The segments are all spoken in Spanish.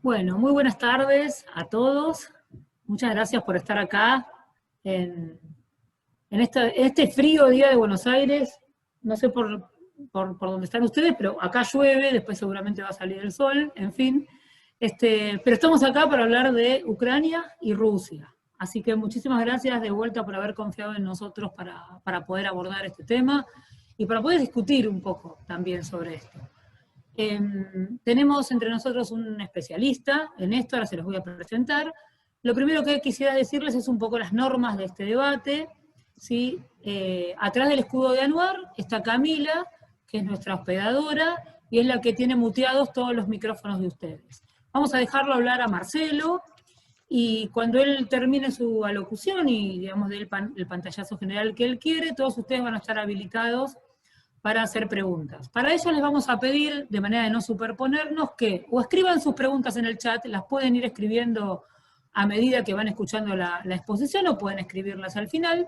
Bueno, muy buenas tardes a todos. Muchas gracias por estar acá en, este frío día de Buenos Aires. No sé por dónde están ustedes, pero acá llueve, después seguramente va a salir el sol, en fin. Pero estamos acá para hablar de Ucrania y Rusia. Así que muchísimas gracias de vuelta por haber confiado en nosotros para poder abordar este tema y para poder discutir un poco también sobre esto. Tenemos entre nosotros un especialista en esto, ahora se los voy a presentar. Lo primero que quisiera decirles es un poco las normas de este debate. ¿Sí? Atrás del escudo de Anuar está Camila, que es nuestra hospedadora, y es la que tiene muteados todos los micrófonos de ustedes. Vamos a dejarlo hablar a Marcelo, y cuando él termine su alocución y digamos el pantallazo general que él quiere, todos ustedes van a estar habilitados para hacer preguntas. Para ello les vamos a pedir, de manera de no superponernos, que o escriban sus preguntas en el chat, las pueden ir escribiendo a medida que van escuchando la exposición, o pueden escribirlas al final,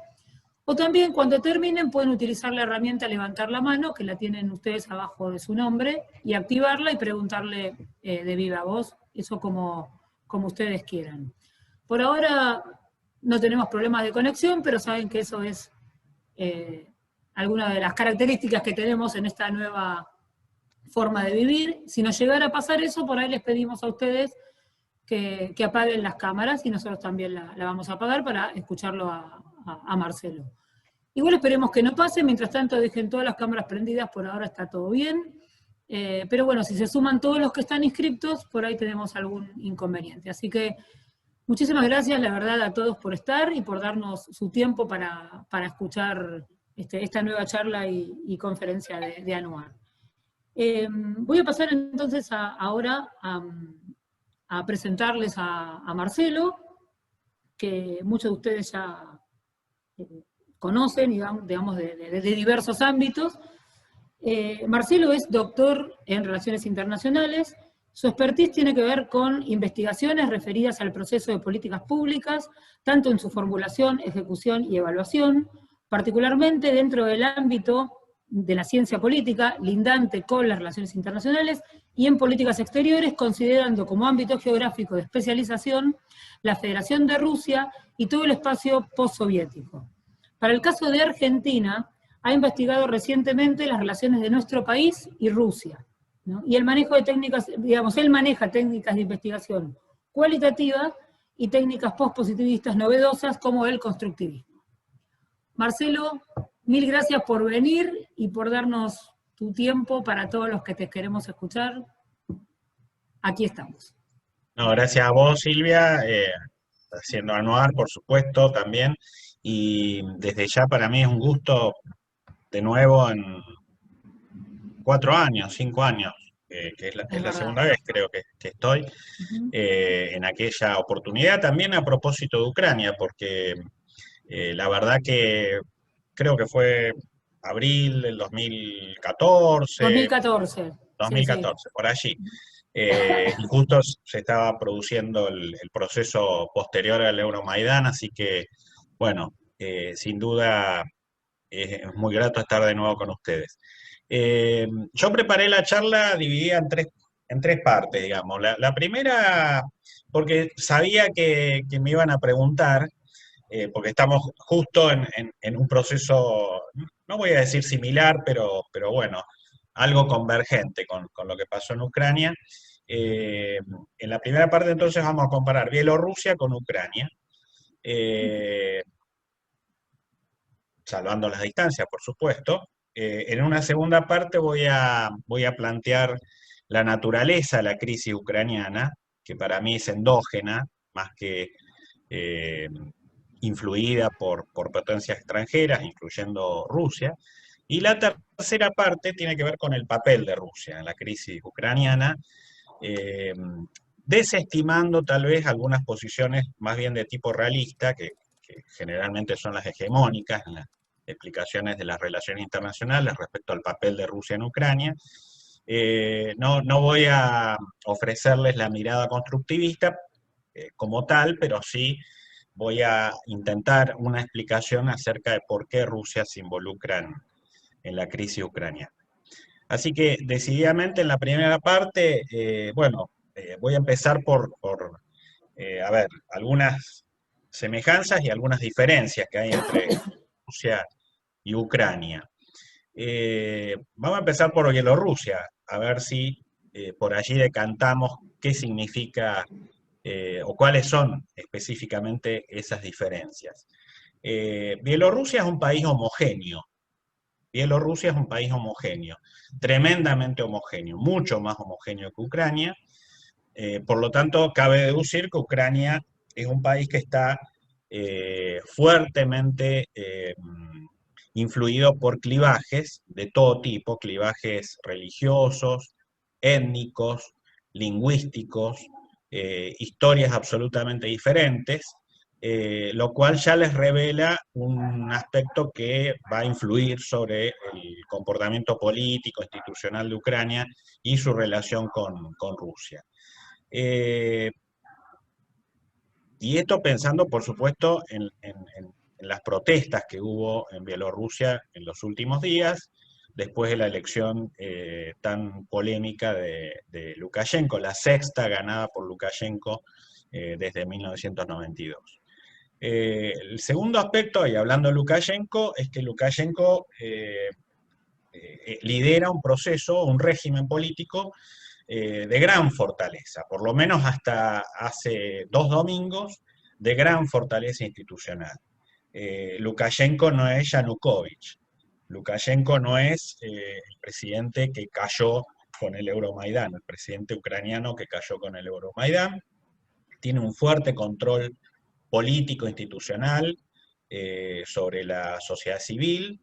o también cuando terminen pueden utilizar la herramienta levantar la mano, que la tienen ustedes abajo de su nombre, y activarla y preguntarle de viva voz, eso como ustedes quieran. Por ahora no tenemos problemas de conexión, pero saben que eso es alguna de las características que tenemos en esta nueva forma de vivir. Si nos llegara a pasar eso, por ahí les pedimos a ustedes que apaguen las cámaras, y nosotros también la vamos a apagar para escucharlo a Marcelo. Igual esperemos que no pase, mientras tanto dejen todas las cámaras prendidas, por ahora está todo bien. Pero bueno, si se suman todos los que están inscriptos, por ahí tenemos algún inconveniente. Así que muchísimas gracias, la verdad, a todos por estar y por darnos su tiempo para escuchar esta nueva charla y conferencia de Anuar. Voy a pasar entonces ahora a presentarles a Marcelo, que muchos de ustedes ya conocen, digamos, de diversos ámbitos. Marcelo es doctor en Relaciones Internacionales. Su expertise tiene que ver con investigaciones referidas al proceso de políticas públicas, tanto en su formulación, ejecución y evaluación, particularmente dentro del ámbito de la ciencia política, lindante con las relaciones internacionales, y en políticas exteriores, considerando como ámbito geográfico de especialización la Federación de Rusia y todo el espacio postsoviético. Para el caso de Argentina, ha investigado recientemente las relaciones de nuestro país y Rusia, ¿no? Y el manejo de técnicas, digamos, él maneja técnicas de investigación cualitativa y técnicas postpositivistas novedosas como el constructivismo. Marcelo, mil gracias por venir y por darnos tu tiempo para todos los que te queremos escuchar. Aquí estamos. No, gracias a vos, Silvia, haciendo Anuar, por supuesto, también. Y desde ya para mí es un gusto, de nuevo, en 4 años, 5 años, que es la segunda vez, creo que estoy, en aquella oportunidad, también a propósito de Ucrania, porque la verdad que creo que fue abril del 2014, 2014, sí, sí. por allí. Y justo se estaba produciendo el proceso posterior al Euromaidán, así que, bueno, sin duda es muy grato estar de nuevo con ustedes. Yo preparé la charla dividida en tres partes, digamos. La primera, porque sabía que me iban a preguntar, porque estamos justo en un proceso, no voy a decir similar, pero bueno, algo convergente con lo que pasó en Ucrania. En la primera parte entonces vamos a comparar Bielorrusia con Ucrania, salvando las distancias, por supuesto. En una segunda parte voy a plantear la naturaleza de la crisis ucraniana, que para mí es endógena, más que eh, influida por potencias extranjeras, incluyendo Rusia. Y la tercera parte tiene que ver con el papel de Rusia en la crisis ucraniana, eh, desestimando tal vez algunas posiciones más bien de tipo realista, que generalmente son las hegemónicas en las explicaciones de las relaciones internacionales respecto al papel de Rusia en Ucrania. No voy a ofrecerles la mirada constructivista como tal, pero sí voy a intentar una explicación acerca de por qué Rusia se involucra en la crisis ucraniana. Así que decididamente en la primera parte, bueno, voy a empezar por a ver, algunas semejanzas y algunas diferencias que hay entre Rusia y Ucrania. Vamos a empezar por Bielorrusia, a ver si por allí decantamos qué significa o cuáles son específicamente esas diferencias. Bielorrusia es un país homogéneo. Bielorrusia es un país homogéneo, tremendamente homogéneo, mucho más homogéneo que Ucrania. Por lo tanto, cabe deducir que Ucrania es un país que está fuertemente influido por clivajes de todo tipo, clivajes religiosos, étnicos, lingüísticos, historias absolutamente diferentes, lo cual ya les revela un aspecto que va a influir sobre el comportamiento político, institucional de Ucrania y su relación con Rusia. Y esto pensando, por supuesto, en las protestas que hubo en Bielorrusia en los últimos días, después de la elección tan polémica de Lukashenko, la sexta ganada por Lukashenko desde 1992. El segundo aspecto, y hablando de Lukashenko, es que Lukashenko lidera un proceso, un régimen político de gran fortaleza, por lo menos hasta hace 2 domingos, de gran fortaleza institucional. Lukashenko no es Yanukovych, Lukashenko no es el presidente que cayó con el Euromaidán, el presidente ucraniano que cayó con el Euromaidán, tiene un fuerte control político institucional sobre la sociedad civil,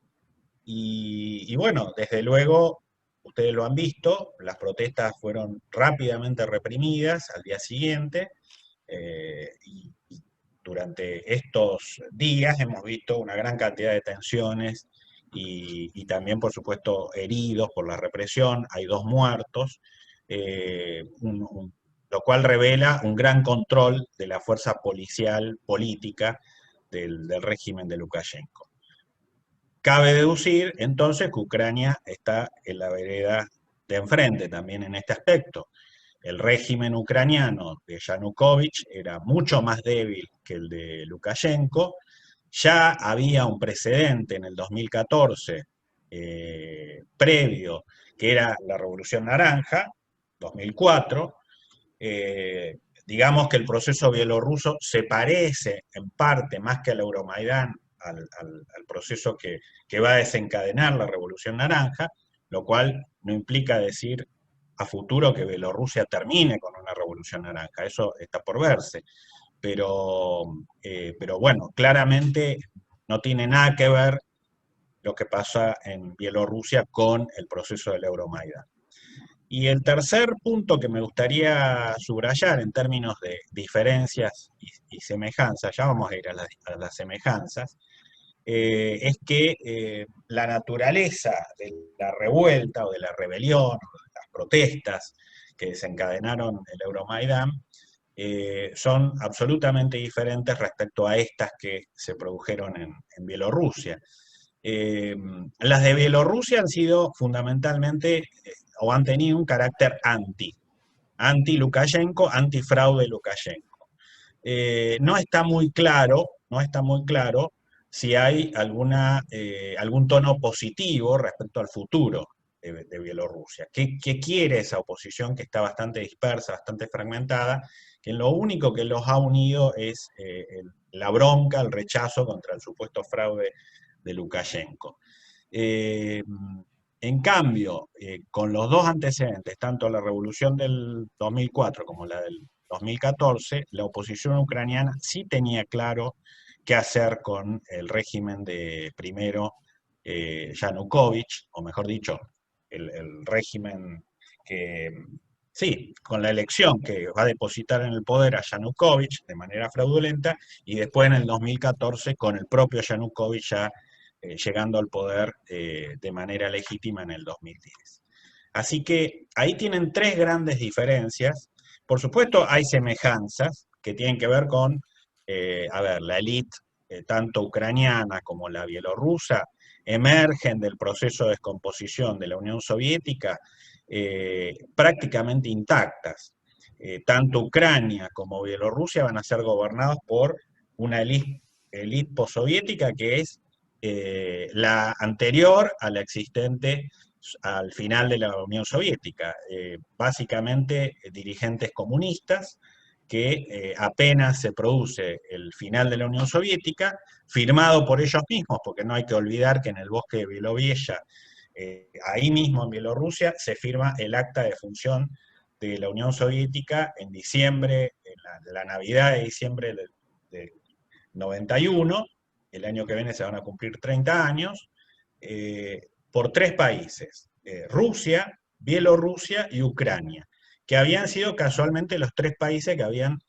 y bueno, desde luego, ustedes lo han visto, las protestas fueron rápidamente reprimidas al día siguiente, y durante estos días hemos visto una gran cantidad de tensiones y también, por supuesto, heridos por la represión, hay 2 muertos, lo cual revela un gran control de la fuerza policial política del régimen de Lukashenko. Cabe deducir entonces que Ucrania está en la vereda de enfrente también en este aspecto. El régimen ucraniano de Yanukovych era mucho más débil que el de Lukashenko. Ya había un precedente en el 2014 previo, que era la Revolución Naranja, 2004. Digamos que el proceso bielorruso se parece en parte más que al Euromaidán al proceso que va a desencadenar la Revolución Naranja, lo cual no implica decir a futuro que Bielorrusia termine con una Revolución Naranja, eso está por verse, pero bueno, claramente no tiene nada que ver lo que pasa en Bielorrusia con el proceso del Euromaidán. Y el tercer punto que me gustaría subrayar en términos de diferencias y semejanzas, ya vamos a ir a las semejanzas, es que la naturaleza de la revuelta o de la rebelión, o de las protestas que desencadenaron el Euromaidán, son absolutamente diferentes respecto a estas que se produjeron en Bielorrusia. Las de Bielorrusia han sido fundamentalmente, o han tenido un carácter anti-Lukashenko, anti-fraude Lukashenko. No está muy claro si hay algún tono positivo respecto al futuro de Bielorrusia. ¿Qué quiere esa oposición que está bastante dispersa, bastante fragmentada? Que lo único que los ha unido es la bronca, el rechazo contra el supuesto fraude de Lukashenko. En cambio, con los 2 antecedentes, tanto la revolución del 2004 como la del 2014, la oposición ucraniana sí tenía claro qué hacer con el régimen de primero Yanukovych, o mejor dicho, el régimen que, sí, con la elección que va a depositar en el poder a Yanukovych de manera fraudulenta, y después en el 2014 con el propio Yanukovych ya llegando al poder de manera legítima en el 2010. Así que ahí tienen 3 grandes diferencias. Por supuesto, hay semejanzas que tienen que ver con, la élite, tanto ucraniana como la bielorrusa, emergen del proceso de descomposición de la Unión Soviética prácticamente intactas. tanto Ucrania como Bielorrusia van a ser gobernados por una élite postsoviética que es la anterior a la existente al final de la Unión Soviética. Básicamente dirigentes comunistas que apenas se produce el final de la Unión Soviética, firmado por ellos mismos, porque no hay que olvidar que en el bosque de Bielorrusia, ahí mismo en Bielorrusia, se firma el acta de función de la Unión Soviética en diciembre, en la Navidad de diciembre del 91, el año que viene se van a cumplir 30 años, por tres países, Rusia, Bielorrusia y Ucrania, que habían sido casualmente los tres países que habían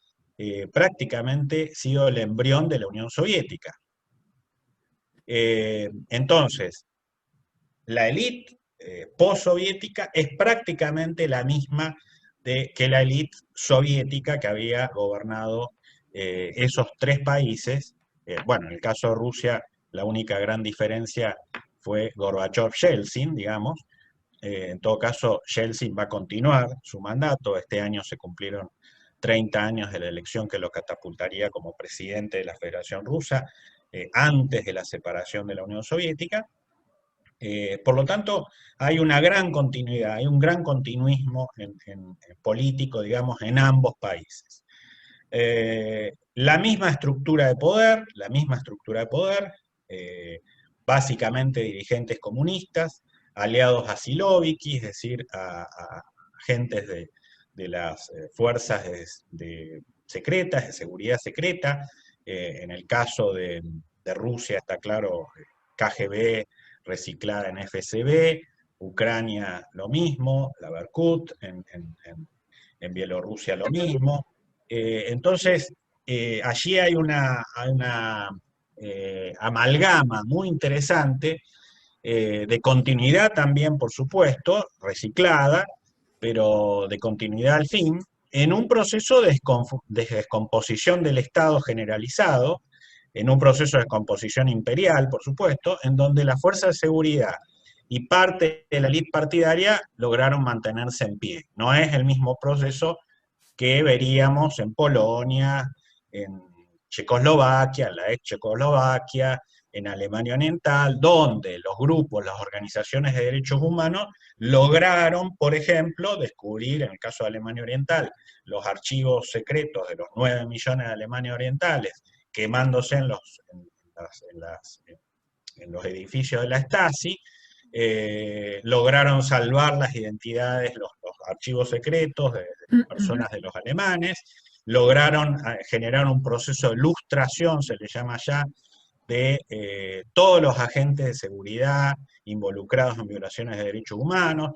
prácticamente sido el embrión de la Unión Soviética. Entonces, la élite postsoviética es prácticamente la misma que la élite soviética que había gobernado esos tres países. Bueno, en el caso de Rusia, la única gran diferencia fue Gorbachev-Yeltsin, digamos. En todo caso, Yeltsin va a continuar su mandato. Este año se cumplieron 30 años de la elección que lo catapultaría como presidente de la Federación Rusa, antes de la separación de la Unión Soviética. Por lo tanto, hay una gran continuidad, hay un gran continuismo en político, digamos, en ambos países. La misma estructura de poder, básicamente dirigentes comunistas, aliados a Siloviki, es decir, a agentes de las fuerzas secretas, de seguridad secreta. En el caso de Rusia está claro, KGB reciclada en FSB, Ucrania lo mismo, la Berkut, en Bielorrusia lo mismo. Entonces, allí hay una amalgama muy interesante de continuidad también, por supuesto, reciclada, pero de continuidad al fin, en un proceso de descomposición del Estado generalizado, en un proceso de descomposición imperial, por supuesto, en donde la fuerza de seguridad y parte de la élite partidaria lograron mantenerse en pie. No es el mismo proceso que veríamos en Polonia, en Checoslovaquia, en la ex Checoslovaquia, en Alemania Oriental, donde los grupos, las organizaciones de derechos humanos lograron, por ejemplo, descubrir, en el caso de Alemania Oriental, los archivos secretos de los 9 millones de Alemania Orientales, quemándose en los edificios de la Stasi. Lograron salvar las identidades, los archivos secretos de personas de los alemanes, lograron generar un proceso de lustración, se le llama ya, de todos los agentes de seguridad involucrados en violaciones de derechos humanos,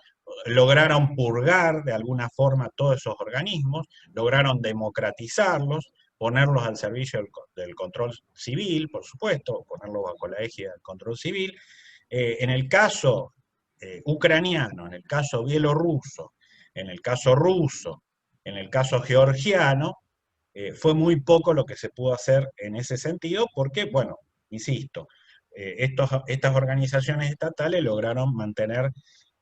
lograron purgar de alguna forma todos esos organismos, lograron democratizarlos, ponerlos al servicio del control civil, por supuesto, ponerlos bajo la égida del control civil. En el caso ucraniano, en el caso bielorruso, en el caso ruso, en el caso georgiano, fue muy poco lo que se pudo hacer en ese sentido, porque, bueno, insisto, estas organizaciones estatales lograron mantener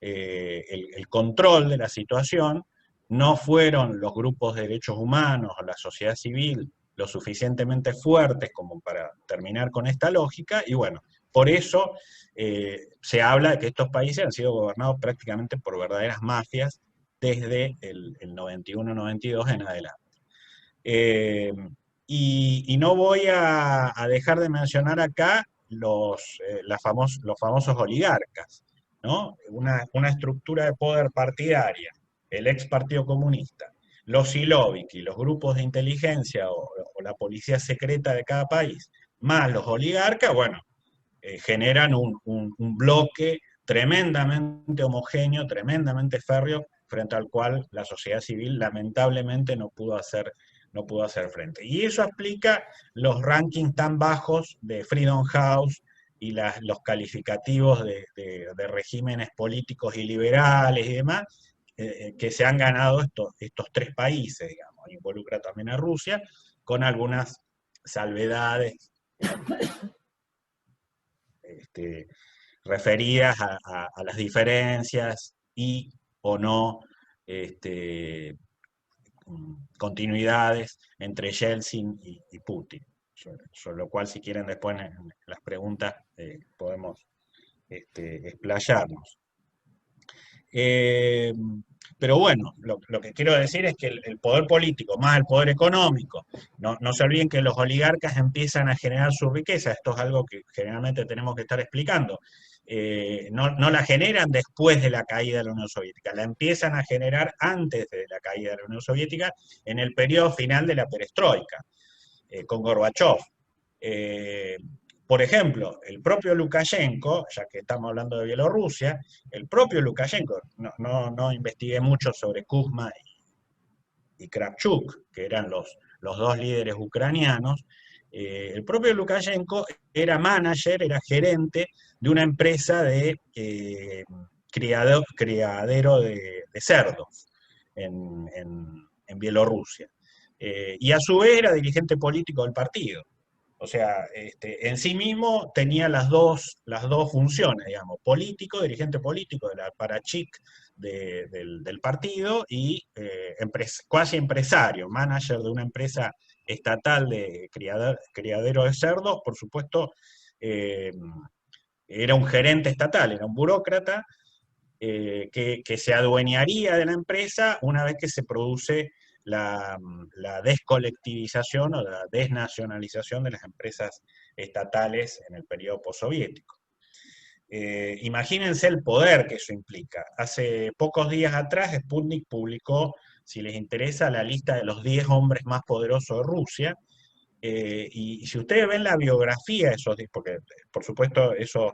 el control de la situación, no fueron los grupos de derechos humanos o la sociedad civil lo suficientemente fuertes como para terminar con esta lógica, y bueno, por eso se habla de que estos países han sido gobernados prácticamente por verdaderas mafias desde el 91-92 en adelante. Y no voy a dejar de mencionar acá los famosos oligarcas, ¿no? Una estructura de poder partidaria, el ex Partido Comunista, los Siloviki, los grupos de inteligencia o la policía secreta de cada país, más los oligarcas, bueno, generan un bloque tremendamente homogéneo, tremendamente férreo, frente al cual la sociedad civil lamentablemente no pudo hacer frente. Y eso explica los rankings tan bajos de Freedom House y los calificativos de regímenes políticos y liberales y demás, que se han ganado estos tres países, digamos. Involucra también a Rusia, con algunas salvedades referidas a las diferencias y o no continuidades entre Yeltsin y Putin. Sobre lo cual, si quieren, después en las preguntas podemos explayarnos. Pero bueno, lo que quiero decir es que el poder político más el poder económico, no se olviden que los oligarcas empiezan a generar su riqueza, esto es algo que generalmente tenemos que estar explicando. No la generan después de la caída de la Unión Soviética, la empiezan a generar antes de la caída de la Unión Soviética, en el periodo final de la perestroika, con Gorbachev. Por ejemplo, el propio Lukashenko, ya que estamos hablando de Bielorrusia, el propio Lukashenko, no investigué mucho sobre Kuzma y Kravchuk, que eran los dos líderes ucranianos. El propio Lukashenko era manager, era gerente de una empresa de criadero de cerdos en Bielorrusia. Y a su vez era dirigente político del partido. O sea, en sí mismo tenía las dos funciones, digamos, político, dirigente político de la Parachik del partido y cuasi empresario, manager de una empresa estatal de criadero de cerdos, por supuesto, era un gerente estatal, era un burócrata que se adueñaría de la empresa una vez que se produce la descolectivización o la desnacionalización de las empresas estatales en el periodo postsoviético. Imagínense el poder que eso implica. Hace pocos días atrás Sputnik publicó, si les interesa, la lista de los 10 hombres más poderosos de Rusia, y si ustedes ven la biografía de esos 10, porque por supuesto ellos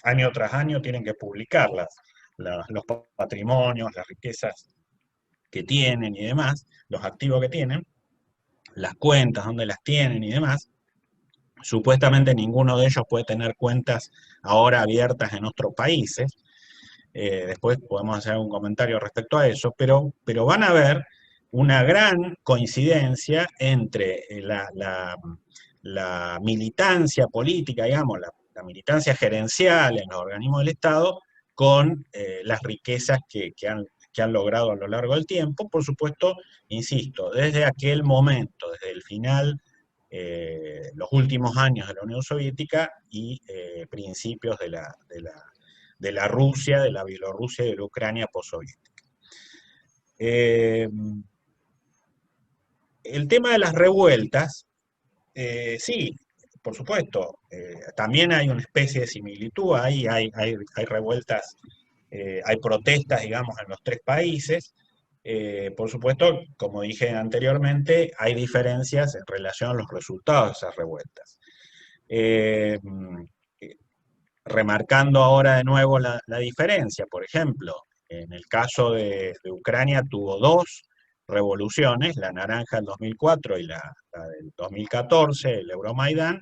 año tras año tienen que publicarlas, los patrimonios, las riquezas que tienen y demás, los activos que tienen, las cuentas, dónde las tienen y demás. Supuestamente ninguno de ellos puede tener cuentas ahora abiertas en otros países. Después podemos hacer un comentario respecto a eso, pero van a ver una gran coincidencia entre la militancia política, digamos, la militancia gerencial en los organismos del Estado, con las riquezas que han logrado a lo largo del tiempo, por supuesto, insisto, desde aquel momento, desde el final, los últimos años de la Unión Soviética y principios de la Rusia, de la Bielorrusia y de la Ucrania postsoviética. El tema de las revueltas, sí, por supuesto, también hay una especie de similitud, hay revueltas, hay protestas, digamos, en los tres países. Por supuesto, como dije anteriormente, hay diferencias en relación a los resultados de esas revueltas. Remarcando ahora de nuevo la diferencia, por ejemplo, en el caso de Ucrania tuvo dos revoluciones, la naranja del 2004 y la del 2014, el Euromaidán,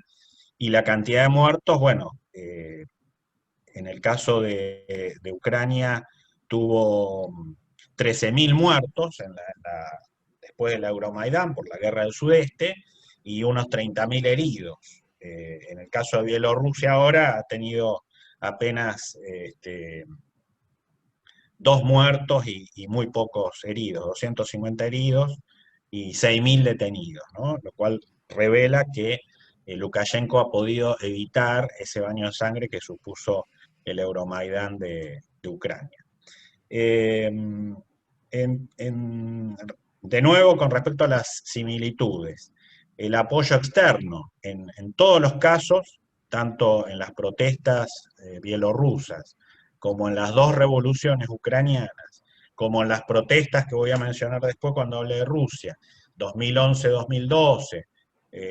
y la cantidad de muertos, bueno, en el caso de Ucrania tuvo 13.000 muertos después del Euromaidán por la guerra del sudeste y unos 30.000 heridos. En el caso de Bielorrusia ahora ha tenido apenas 2 muertos y muy pocos heridos, 250 heridos y 6.000 detenidos, ¿no? Lo cual revela que Lukashenko ha podido evitar ese baño de sangre que supuso el Euromaidán de Ucrania. De nuevo, con respecto a las similitudes, el apoyo externo en todos los casos, tanto en las protestas bielorrusas, como en las dos revoluciones ucranianas, como en las protestas que voy a mencionar después cuando hable de Rusia, 2011-2012,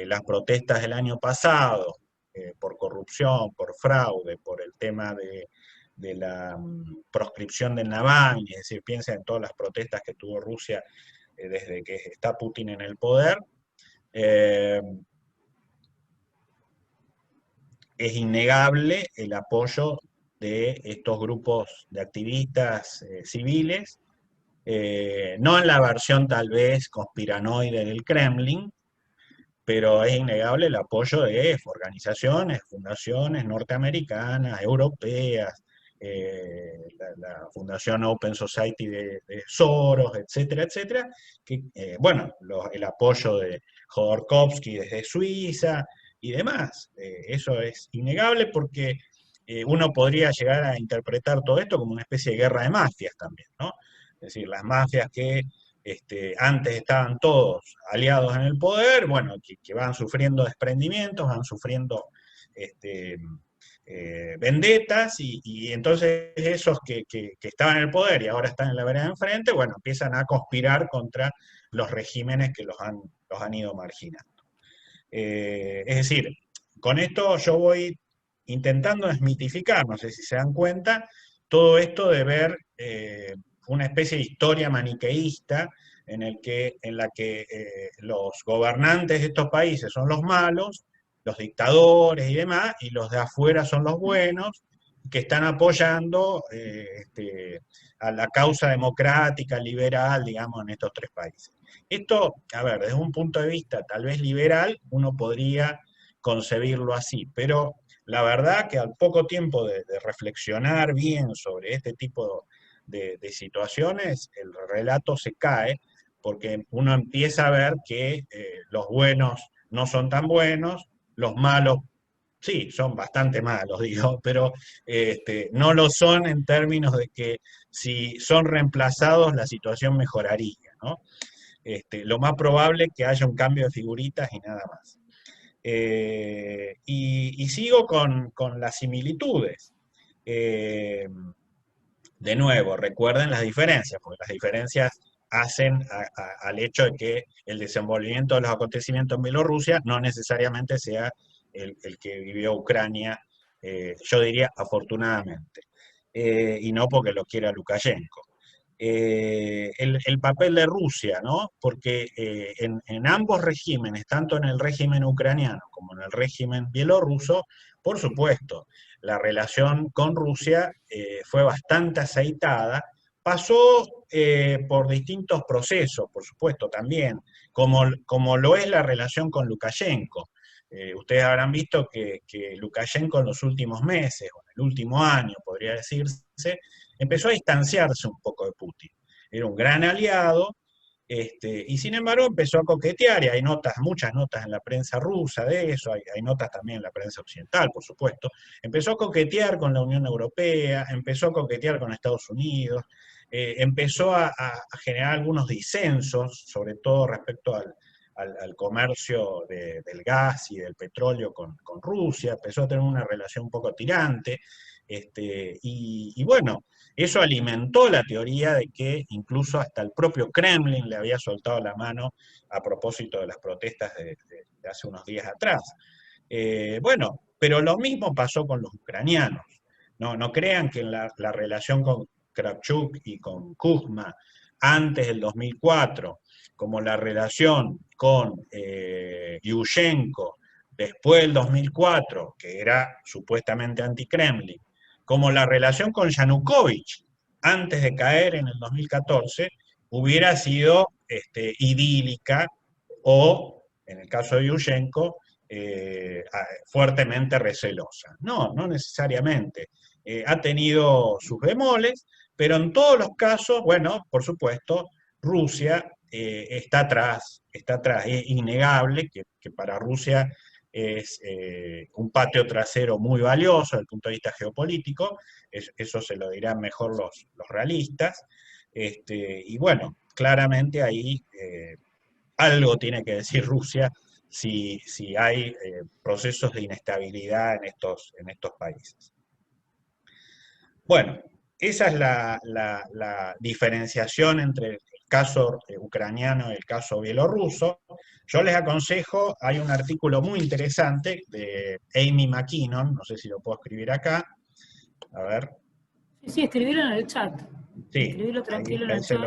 las protestas del año pasado, por corrupción, por fraude, por el tema de la proscripción del Navalny, es decir, piensen en todas las protestas que tuvo Rusia desde que está Putin en el poder. Es innegable el apoyo de estos grupos de activistas civiles, no en la versión tal vez conspiranoide del Kremlin, pero es innegable el apoyo de organizaciones, fundaciones norteamericanas, europeas, la Fundación Open Society de Soros, etcétera, etcétera, que, bueno, el apoyo de Jodorowsky desde Suiza y demás. Eso es innegable porque uno podría llegar a interpretar todo esto como una especie de guerra de mafias también, ¿no? Es decir, las mafias que antes estaban todos aliados en el poder, bueno, que van sufriendo desprendimientos, van sufriendo vendetas, y entonces esos que estaban en el poder y ahora están en la vereda de enfrente, bueno, empiezan a conspirar contra los regímenes que los han ido marginando. Es decir, con esto yo voy intentando desmitificar, no sé si se dan cuenta, todo esto de ver una especie de historia maniqueísta en la que los gobernantes de estos países son los malos, los dictadores y demás, y los de afuera son los buenos, que están apoyando a la causa democrática, liberal, digamos, en estos tres países. Esto, a ver, desde un punto de vista tal vez liberal, uno podría concebirlo así, pero la verdad que al poco tiempo de reflexionar bien sobre este tipo de situaciones, el relato se cae, porque uno empieza a ver que los buenos no son tan buenos, los malos sí, son bastante malos, digo, pero no lo son en términos de que si son reemplazados la situación mejoraría, ¿no? Lo más probable es que haya un cambio de figuritas y nada más. Y sigo con las similitudes. De nuevo, recuerden las diferencias, porque las diferencias hacen al hecho de que el desenvolvimiento de los acontecimientos en Bielorrusia no necesariamente sea el que vivió Ucrania, yo diría afortunadamente, y no porque lo quiera Lukashenko. El papel de Rusia, ¿no? Porque en ambos regímenes, tanto en el régimen ucraniano como en el régimen bielorruso, por supuesto, la relación con Rusia fue bastante aceitada, pasó por distintos procesos, por supuesto, también, como lo es la relación con Lukashenko. Ustedes habrán visto que Lukashenko en los últimos meses, o en el último año, podría decirse, empezó a distanciarse un poco de Putin. Era un gran aliado, y sin embargo empezó a coquetear, y hay notas, muchas notas en la prensa rusa de eso, hay notas también en la prensa occidental, por supuesto. Empezó a coquetear con la Unión Europea, empezó a coquetear con Estados Unidos, empezó a generar algunos disensos, sobre todo respecto al comercio del gas y del petróleo con Rusia, empezó a tener una relación un poco tirante, y bueno, eso alimentó la teoría de que incluso hasta el propio Kremlin le había soltado la mano a propósito de las protestas de hace unos días atrás. Bueno, pero lo mismo pasó con los ucranianos. No crean que la relación con Kravchuk y con Kuzma antes del 2004, como la relación con Yushchenko después del 2004, que era supuestamente anti-Kremlin, como la relación con Yanukovych antes de caer en el 2014, hubiera sido idílica o, en el caso de Yushchenko, fuertemente recelosa. No necesariamente. Ha tenido sus bemoles, pero en todos los casos, bueno, por supuesto, Rusia está atrás. Es innegable que para Rusia es un patio trasero muy valioso desde el punto de vista geopolítico, eso se lo dirán mejor los realistas, y bueno, claramente ahí algo tiene que decir Rusia si hay procesos de inestabilidad en estos países. Bueno, esa es la diferenciación entre el caso ucraniano y el caso bielorruso. Yo les aconsejo, hay un artículo muy interesante de Amy McKinnon, no sé si lo puedo escribir acá, a ver. Sí, escribirlo en el chat. Sí, escribirlo tranquilo en el chat.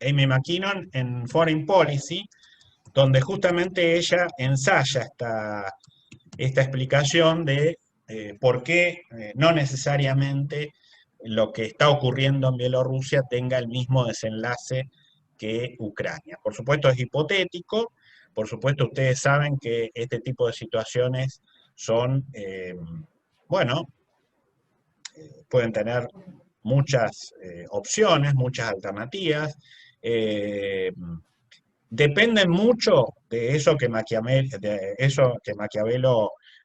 Amy McKinnon en Foreign Policy, donde justamente ella ensaya esta explicación de por qué no necesariamente lo que está ocurriendo en Bielorrusia tenga el mismo desenlace que Ucrania. Por supuesto es hipotético, por supuesto ustedes saben que este tipo de situaciones son, bueno, pueden tener muchas opciones, muchas alternativas, eh, dependen mucho de eso que Maquiavelo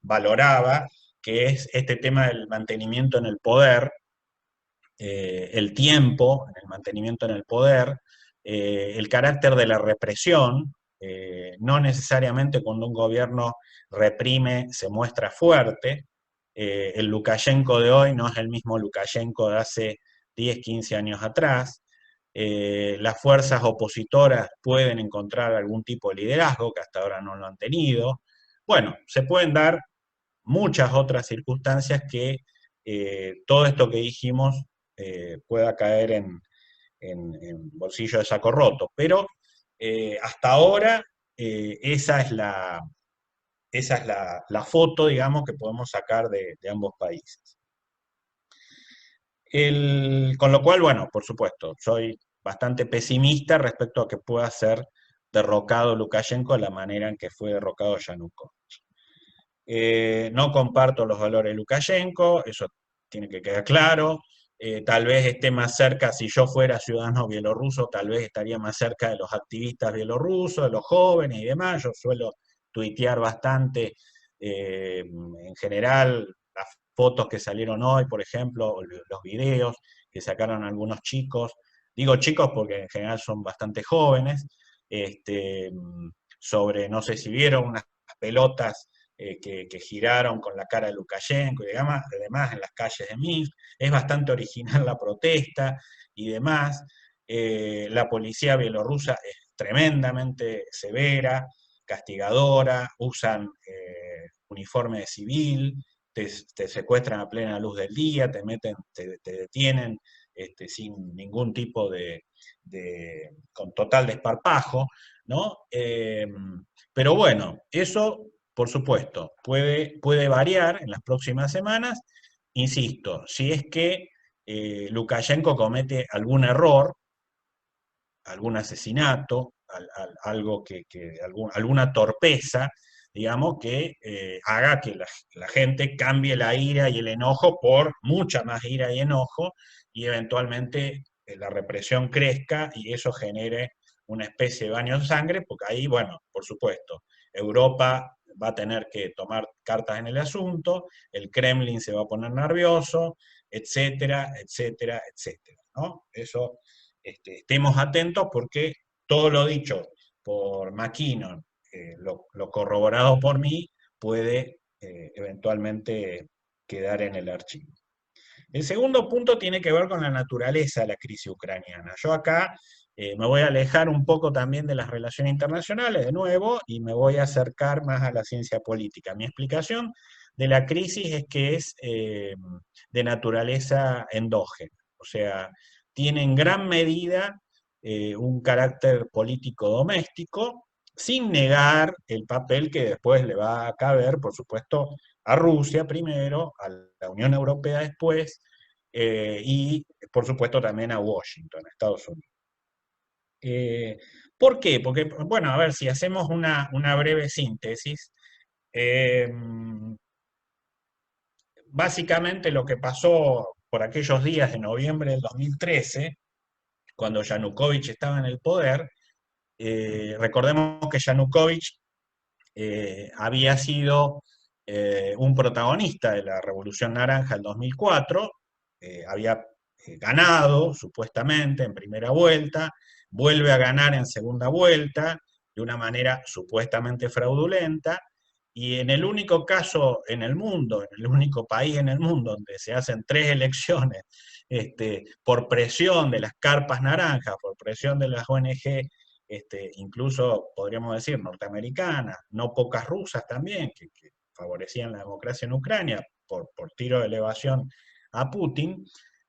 valoraba, que es este tema del mantenimiento en el poder, el tiempo, el mantenimiento en el poder, el carácter de la represión. No necesariamente cuando un gobierno reprime se muestra fuerte. El Lukashenko de hoy no es el mismo Lukashenko de hace 10, 15 años atrás. Las fuerzas opositoras pueden encontrar algún tipo de liderazgo que hasta ahora no lo han tenido. Bueno, se pueden dar muchas otras circunstancias que todo esto que dijimos pueda caer en bolsillo de saco roto. Pero hasta ahora esa es la foto, digamos, que podemos sacar de ambos países. Con lo cual, bueno, por supuesto, soy bastante pesimista respecto a que pueda ser derrocado Lukashenko de la manera en que fue derrocado Yanukovych. No comparto los valores de Lukashenko, eso tiene que quedar claro. Tal vez esté más cerca, si yo fuera ciudadano bielorruso, tal vez estaría más cerca de los activistas bielorrusos, de los jóvenes y demás. Yo suelo tuitear bastante, en general, las fotos que salieron hoy, por ejemplo, los videos que sacaron algunos chicos. Digo chicos porque en general son bastante jóvenes, sobre, no sé si vieron, unas pelotas que giraron con la cara de Lukashenko y demás en las calles de Minsk. Es bastante original la protesta y demás. La policía bielorrusa es tremendamente severa, castigadora, usan uniforme de civil, te secuestran a plena luz del día, te detienen sin ningún tipo con total desparpajo, ¿no? Pero bueno, eso, por supuesto, puede variar en las próximas semanas. Insisto, si es que Lukashenko comete algún error, algún asesinato, algo alguna torpeza, digamos, que haga que la gente cambie la ira y el enojo por mucha más ira y enojo, y eventualmente la represión crezca y eso genere una especie de baño de sangre, porque ahí, bueno, por supuesto, Europa va a tener que tomar cartas en el asunto, el Kremlin se va a poner nervioso, etcétera, etcétera, etcétera, ¿no? Eso, estemos atentos porque todo lo dicho por McKinnon, lo corroborado por mí, puede eventualmente quedar en el archivo. El segundo punto tiene que ver con la naturaleza de la crisis ucraniana. Yo acá me voy a alejar un poco también de las relaciones internacionales, de nuevo, y me voy a acercar más a la ciencia política. Mi explicación de la crisis es que es de naturaleza endógena, o sea, tiene en gran medida un carácter político doméstico, sin negar el papel que después le va a caber, por supuesto, a Rusia primero, a la Unión Europea después, y por supuesto también a Washington, a Estados Unidos. ¿Por qué? Porque, bueno, a ver, si hacemos una breve síntesis, básicamente lo que pasó por aquellos días de noviembre del 2013, cuando Yanukovych estaba en el poder, recordemos que Yanukovych había sido un protagonista de la Revolución Naranja del 2004, había ganado supuestamente en primera vuelta, vuelve a ganar en segunda vuelta de una manera supuestamente fraudulenta, y en el único caso en el mundo, en el único país en el mundo donde se hacen 3 elecciones por presión de las carpas naranjas, por presión de las ONG, incluso podríamos decir norteamericanas, no pocas rusas también, que favorecían la democracia en Ucrania por tiro de elevación a Putin,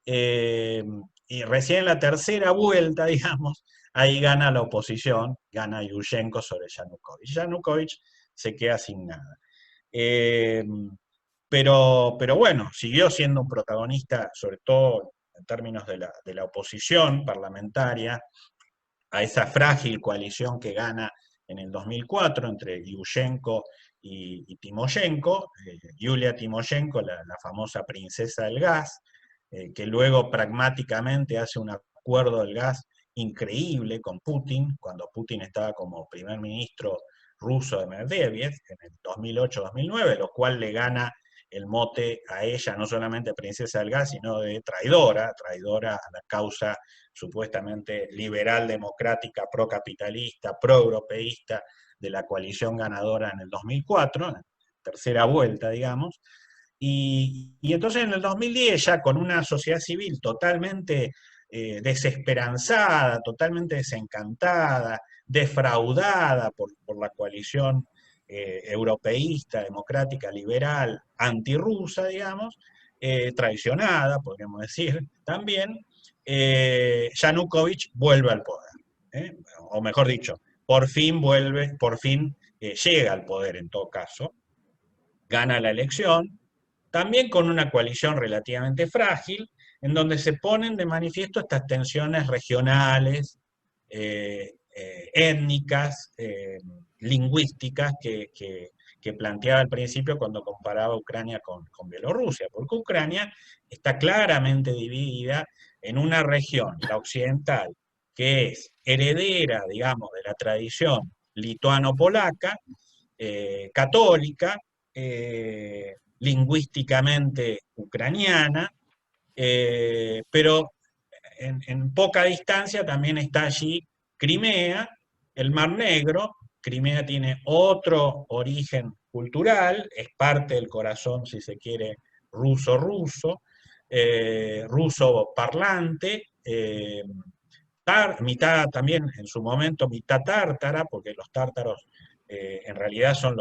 y recién en la tercera vuelta, digamos, ahí gana la oposición, gana Yushchenko sobre Yanukovych. Yanukovych se queda sin nada. Pero bueno, siguió siendo un protagonista, sobre todo en términos de la oposición parlamentaria, a esa frágil coalición que gana en el 2004 entre Yushchenko y Timoshenko, Yulia Timoshenko, la famosa princesa del gas, que luego pragmáticamente hace un acuerdo del gas increíble con Putin, cuando Putin estaba como primer ministro ruso de Medvedev en el 2008-2009, lo cual le gana el mote a ella, no solamente princesa del gas, sino de traidora a la causa supuestamente liberal, democrática, procapitalista, proeuropeísta de la coalición ganadora en el 2004, en la tercera vuelta, digamos. Y entonces en el 2010, ya con una sociedad civil totalmente desesperanzada, totalmente desencantada, defraudada por la coalición europeísta, democrática, liberal, antirrusa, digamos, traicionada, podríamos decir, también, Yanukovych vuelve al poder. O mejor dicho, por fin vuelve, por fin llega al poder en todo caso, gana la elección, también con una coalición relativamente frágil, en donde se ponen de manifiesto estas tensiones regionales, étnicas, lingüísticas que planteaba al principio cuando comparaba Ucrania con Bielorrusia, porque Ucrania está claramente dividida en una región, la occidental, que es heredera, digamos, de la tradición lituano-polaca, católica, lingüísticamente ucraniana, pero en poca distancia también está allí Crimea, el Mar Negro. Crimea tiene otro origen cultural, es parte del corazón, si se quiere, ruso-ruso, ruso parlante, mitad también en su momento, mitad tártara, porque los tártaros en realidad son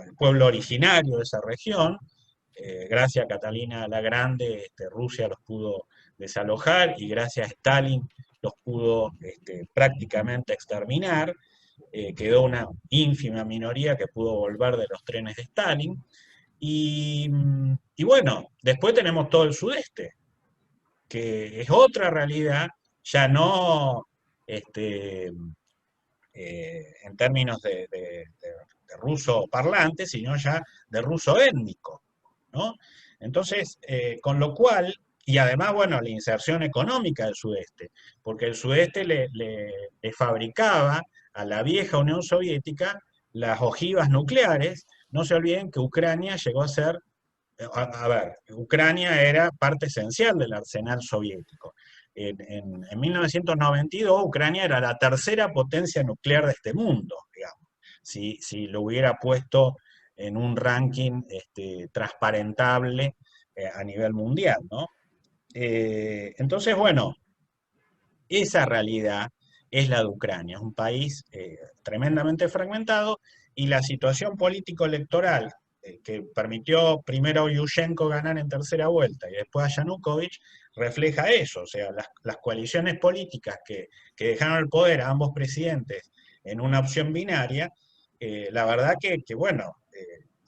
el pueblo originario de esa región. Gracias a Catalina la Grande, Rusia los pudo desalojar y gracias a Stalin los pudo prácticamente exterminar. Quedó una ínfima minoría que pudo volver de los trenes de Stalin. Y bueno, después tenemos todo el sudeste, que es otra realidad, ya no en términos de ruso parlante, sino ya de ruso étnico, ¿no? Entonces, con lo cual, y además, bueno, la inserción económica del sudeste, porque el sudeste le fabricaba a la vieja Unión Soviética las ojivas nucleares. No se olviden que Ucrania llegó a ser, a ver, Ucrania era parte esencial del arsenal soviético. En 1992 Ucrania era la tercera potencia nuclear de este mundo, digamos, si lo hubiera puesto en un ranking transparentable a nivel mundial, ¿no? Entonces, bueno, esa realidad es la de Ucrania, es un país tremendamente fragmentado y la situación político-electoral que permitió primero a Yushchenko ganar en tercera vuelta y después a Yanukovych refleja eso, o sea, las coaliciones políticas que dejaron el poder a ambos presidentes en una opción binaria, la verdad que bueno,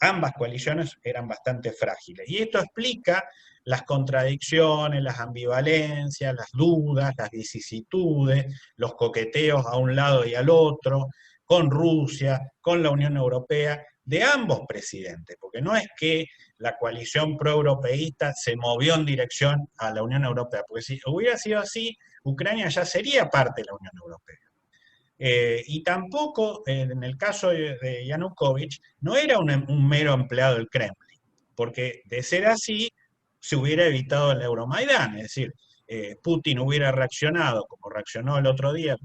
ambas coaliciones eran bastante frágiles. Y esto explica las contradicciones, las ambivalencias, las dudas, las vicisitudes, los coqueteos a un lado y al otro, con Rusia, con la Unión Europea, de ambos presidentes, porque no es que la coalición proeuropeísta se movió en dirección a la Unión Europea, porque si hubiera sido así, Ucrania ya sería parte de la Unión Europea. Y tampoco, en el caso de Yanukovych, no era un mero empleado del Kremlin, porque de ser así, se hubiera evitado el Euromaidán, es decir, Putin hubiera reaccionado como reaccionó el otro día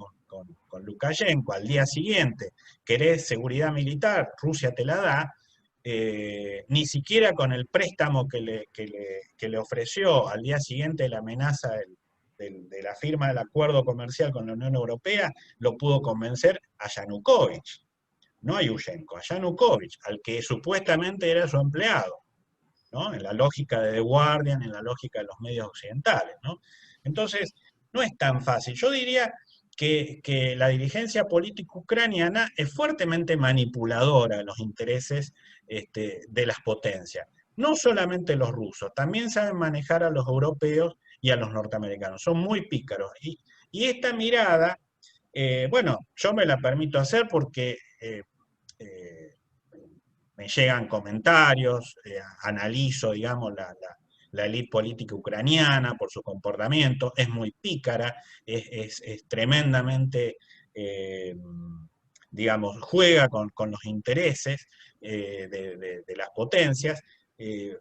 con Lukashenko, al día siguiente, querés seguridad militar, Rusia te la da, ni siquiera con el préstamo que le ofreció al día siguiente de la amenaza de la firma del acuerdo comercial con la Unión Europea, lo pudo convencer a Yanukovych, no a Yushchenko, a Yanukovych, al que supuestamente era su empleado, ¿no? En la lógica de The Guardian, en la lógica de los medios occidentales, ¿no? Entonces, no es tan fácil. Yo diría que la dirigencia política ucraniana es fuertemente manipuladora de los intereses de las potencias. No solamente los rusos, también saben manejar a los europeos y a los norteamericanos. Son muy pícaros. Y esta mirada, bueno, yo me la permito hacer porque me llegan comentarios, analizo, digamos, la élite política ucraniana por su comportamiento, es muy pícara, es tremendamente, digamos, juega con los intereses de las potencias.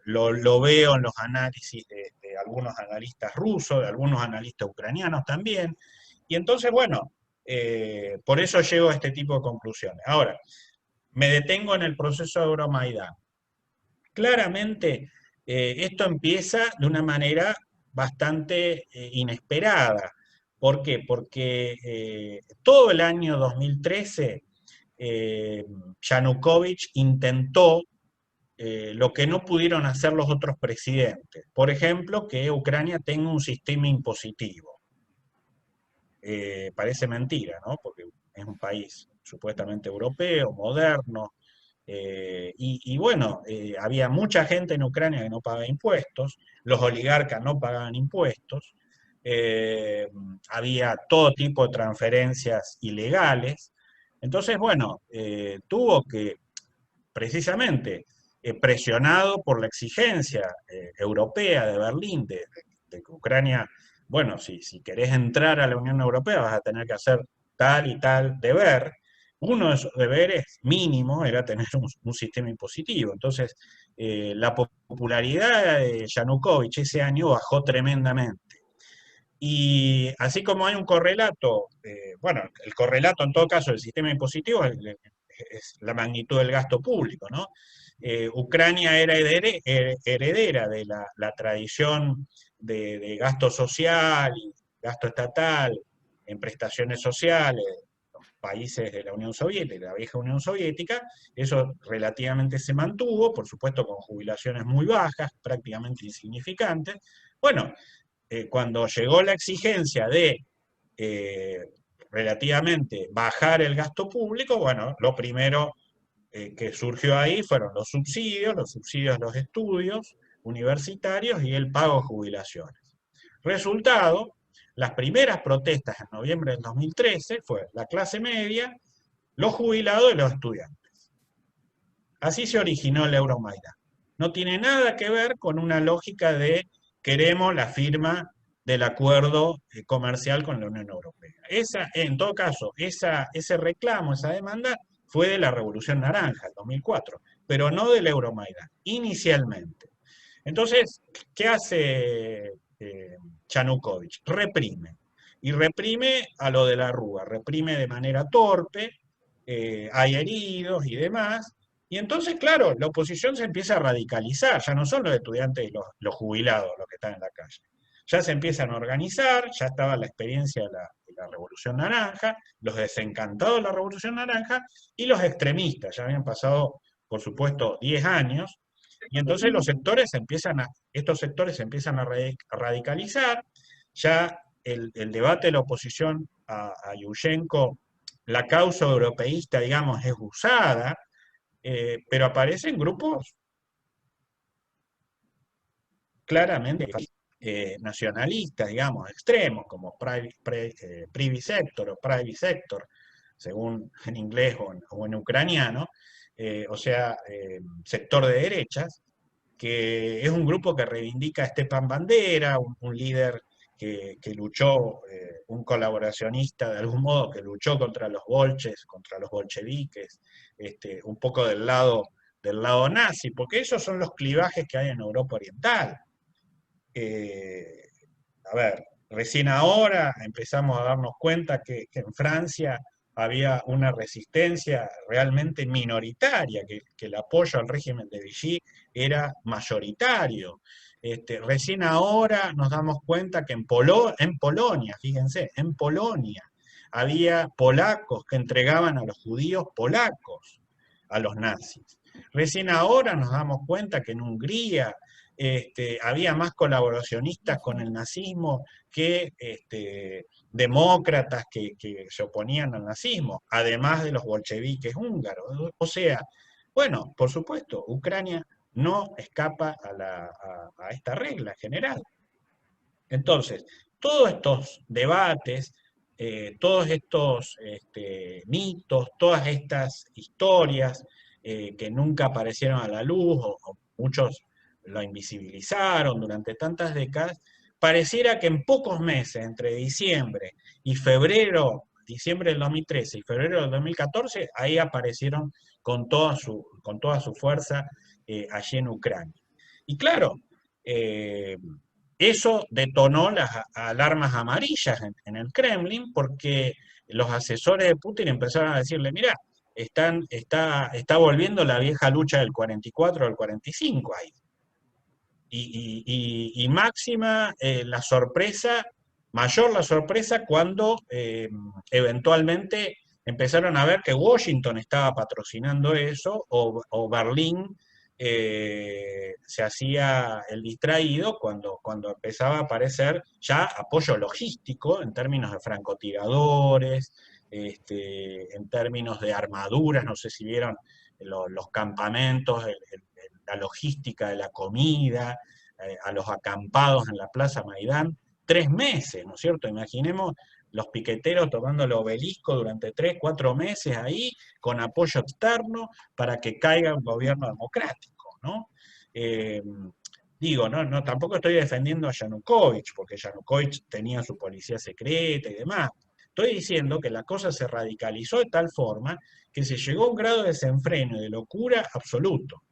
Lo veo en los análisis de algunos analistas rusos, de algunos analistas ucranianos también, y entonces, bueno, por eso llego a este tipo de conclusiones. Ahora, me detengo en el proceso de Euromaidán. Claramente, esto empieza de una manera bastante inesperada. ¿Por qué? Porque todo el año 2013, Yanukovych intentó lo que no pudieron hacer los otros presidentes. Por ejemplo, que Ucrania tenga un sistema impositivo. Parece mentira, ¿no? Porque es un país supuestamente europeo, moderno, y bueno, había mucha gente en Ucrania que no pagaba impuestos, los oligarcas no pagaban impuestos, había todo tipo de transferencias ilegales. Entonces, bueno, tuvo que, precisamente, presionado por la exigencia europea de Berlín, de que Ucrania, bueno, si querés entrar a la Unión Europea vas a tener que hacer tal y tal deber. Uno de esos deberes mínimo era tener un sistema impositivo. Entonces, la popularidad de Yanukovych ese año bajó tremendamente. Y así como hay un correlato, bueno, el correlato en todo caso del sistema impositivo es la magnitud del gasto público, ¿no? Ucrania era heredera de la tradición de gasto social y gasto estatal en prestaciones sociales, los países de la Unión Soviética, de la vieja Unión Soviética. Eso relativamente se mantuvo, por supuesto con jubilaciones muy bajas, prácticamente insignificantes. Bueno, cuando llegó la exigencia de relativamente bajar el gasto público, bueno, lo primero que surgió ahí fueron los subsidios a los estudios universitarios y el pago de jubilaciones. Resultado, las primeras protestas en noviembre del 2013 fue la clase media, los jubilados y los estudiantes. Así se originó el Euromaidán. No tiene nada que ver con una lógica de queremos la firma del acuerdo comercial con la Unión Europea. En todo caso, ese reclamo, esa demanda, fue de la Revolución Naranja, el 2004, pero no del Euromaidán, inicialmente. Entonces, ¿qué hace Yanukovych? Reprime. Y reprime a lo de la Rúa, reprime de manera torpe, hay heridos y demás. Y entonces, claro, la oposición se empieza a radicalizar, ya no son los estudiantes y los jubilados los que están en la calle. Ya se empiezan a organizar, ya estaba la experiencia de la Revolución Naranja, los desencantados de la Revolución Naranja y los extremistas, ya habían pasado, por supuesto, 10 años, y entonces estos sectores se empiezan a radicalizar, ya el debate de la oposición a Yushchenko, la causa europeísta, digamos, es usada, pero aparecen grupos claramente nacionalistas, digamos, extremos, como Privy Sector o Private Sector, según en inglés o en ucraniano, o sea, sector de derechas, que es un grupo que reivindica a Stepan Bandera, un líder que luchó, un colaboracionista de algún modo, que luchó contra los bolches, contra los bolcheviques, un poco del lado nazi, porque esos son los clivajes que hay en Europa Oriental. A ver, recién ahora empezamos a darnos cuenta que en Francia había una resistencia realmente minoritaria, que el apoyo al régimen de Vichy era mayoritario. Recién ahora nos damos cuenta que en Polonia, fíjense, en Polonia había polacos que entregaban a los judíos polacos a los nazis. Recién ahora nos damos cuenta que en Hungría había más colaboracionistas con el nazismo que demócratas que se oponían al nazismo, además de los bolcheviques húngaros. O sea, bueno, por supuesto, Ucrania no escapa a esta regla general. Entonces, todos estos debates todos estos mitos, todas estas historias que nunca aparecieron a la luz, o muchos lo invisibilizaron durante tantas décadas, pareciera que en pocos meses, entre diciembre y febrero, diciembre del 2013 y febrero del 2014, ahí aparecieron con toda su fuerza allí en Ucrania. Y claro, eso detonó las alarmas amarillas en el Kremlin, porque los asesores de Putin empezaron a decirle, mira, está volviendo la vieja lucha del 44 al 45 ahí. Y máxima la sorpresa, mayor la sorpresa cuando eventualmente empezaron a ver que Washington estaba patrocinando eso, o Berlín se hacía el distraído cuando empezaba a aparecer ya apoyo logístico en términos de francotiradores, en términos de armaduras, no sé si vieron los campamentos, la logística de la comida, a los acampados en la Plaza Maidán, 3 meses, ¿no es cierto? Imaginemos los piqueteros tomando el obelisco durante 3, 4 meses ahí, con apoyo externo, para que caiga un gobierno democrático, ¿no? Digo, no, tampoco estoy defendiendo a Yanukovych, porque Yanukovych tenía su policía secreta y demás. Estoy diciendo que la cosa se radicalizó de tal forma que se llegó a un grado de desenfreno y de locura absoluto.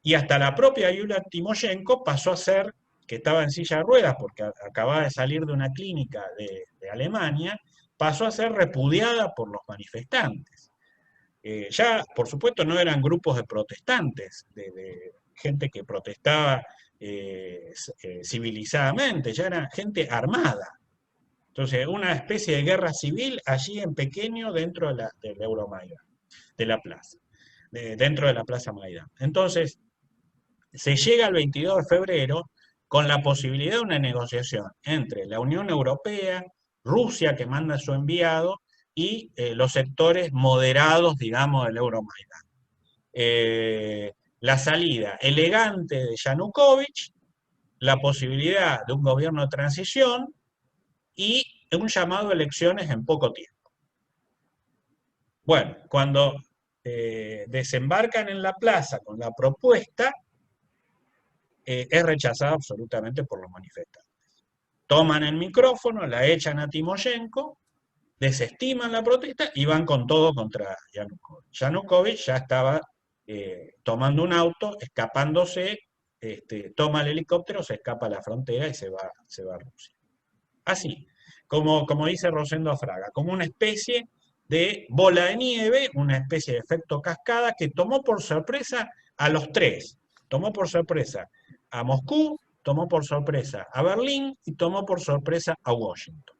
Y hasta la propia Yulia Timoshenko pasó a ser, que estaba en silla de ruedas porque acababa de salir de una clínica de Alemania, pasó a ser repudiada por los manifestantes. Ya, por supuesto, no eran grupos de protestantes, de gente que protestaba civilizadamente, ya era gente armada. Entonces, una especie de guerra civil allí en pequeño dentro del Euromaidan, de la plaza, dentro de la Plaza Maidán. Entonces, se llega el 22 de febrero con la posibilidad de una negociación entre la Unión Europea, Rusia, que manda a su enviado, y los sectores moderados, digamos, del Euromaidan. La salida elegante de Yanukovych, la posibilidad de un gobierno de transición y un llamado a elecciones en poco tiempo. Bueno, cuando desembarcan en la plaza con la propuesta, es rechazada absolutamente por los manifestantes. Toman el micrófono, la echan a Timoshenko, desestiman la protesta y van con todo contra Yanukovych. Yanukovych ya estaba tomando un auto, escapándose, toma el helicóptero, se escapa a la frontera y se va a Rusia. Así, como dice Rosendo Fraga, como una especie de bola de nieve, una especie de efecto cascada que tomó por sorpresa a los tres. Tomó por sorpresa a Moscú, tomó por sorpresa a Berlín y tomó por sorpresa a Washington.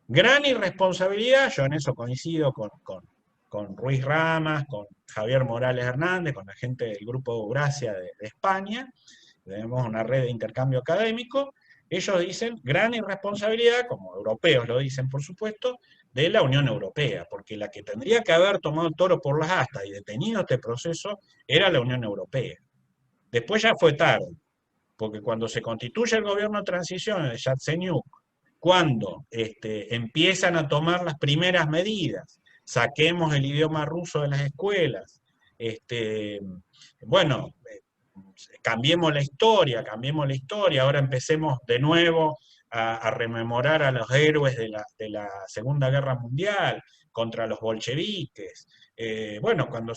Gran irresponsabilidad, yo en eso coincido con Ruiz Ramas, con Javier Morales Hernández, con la gente del Grupo Gracia de España, tenemos una red de intercambio académico. Ellos dicen gran irresponsabilidad, como europeos lo dicen por supuesto, de la Unión Europea, porque la que tendría que haber tomado el toro por las astas y detenido este proceso era la Unión Europea. Después ya fue tarde, porque cuando se constituye el gobierno de transición de Yatsenyuk, cuando empiezan a tomar las primeras medidas, saquemos el idioma ruso de las escuelas, bueno, cambiemos la historia, ahora empecemos de nuevo a rememorar a los héroes de la Segunda Guerra Mundial contra los bolcheviques. Bueno, cuando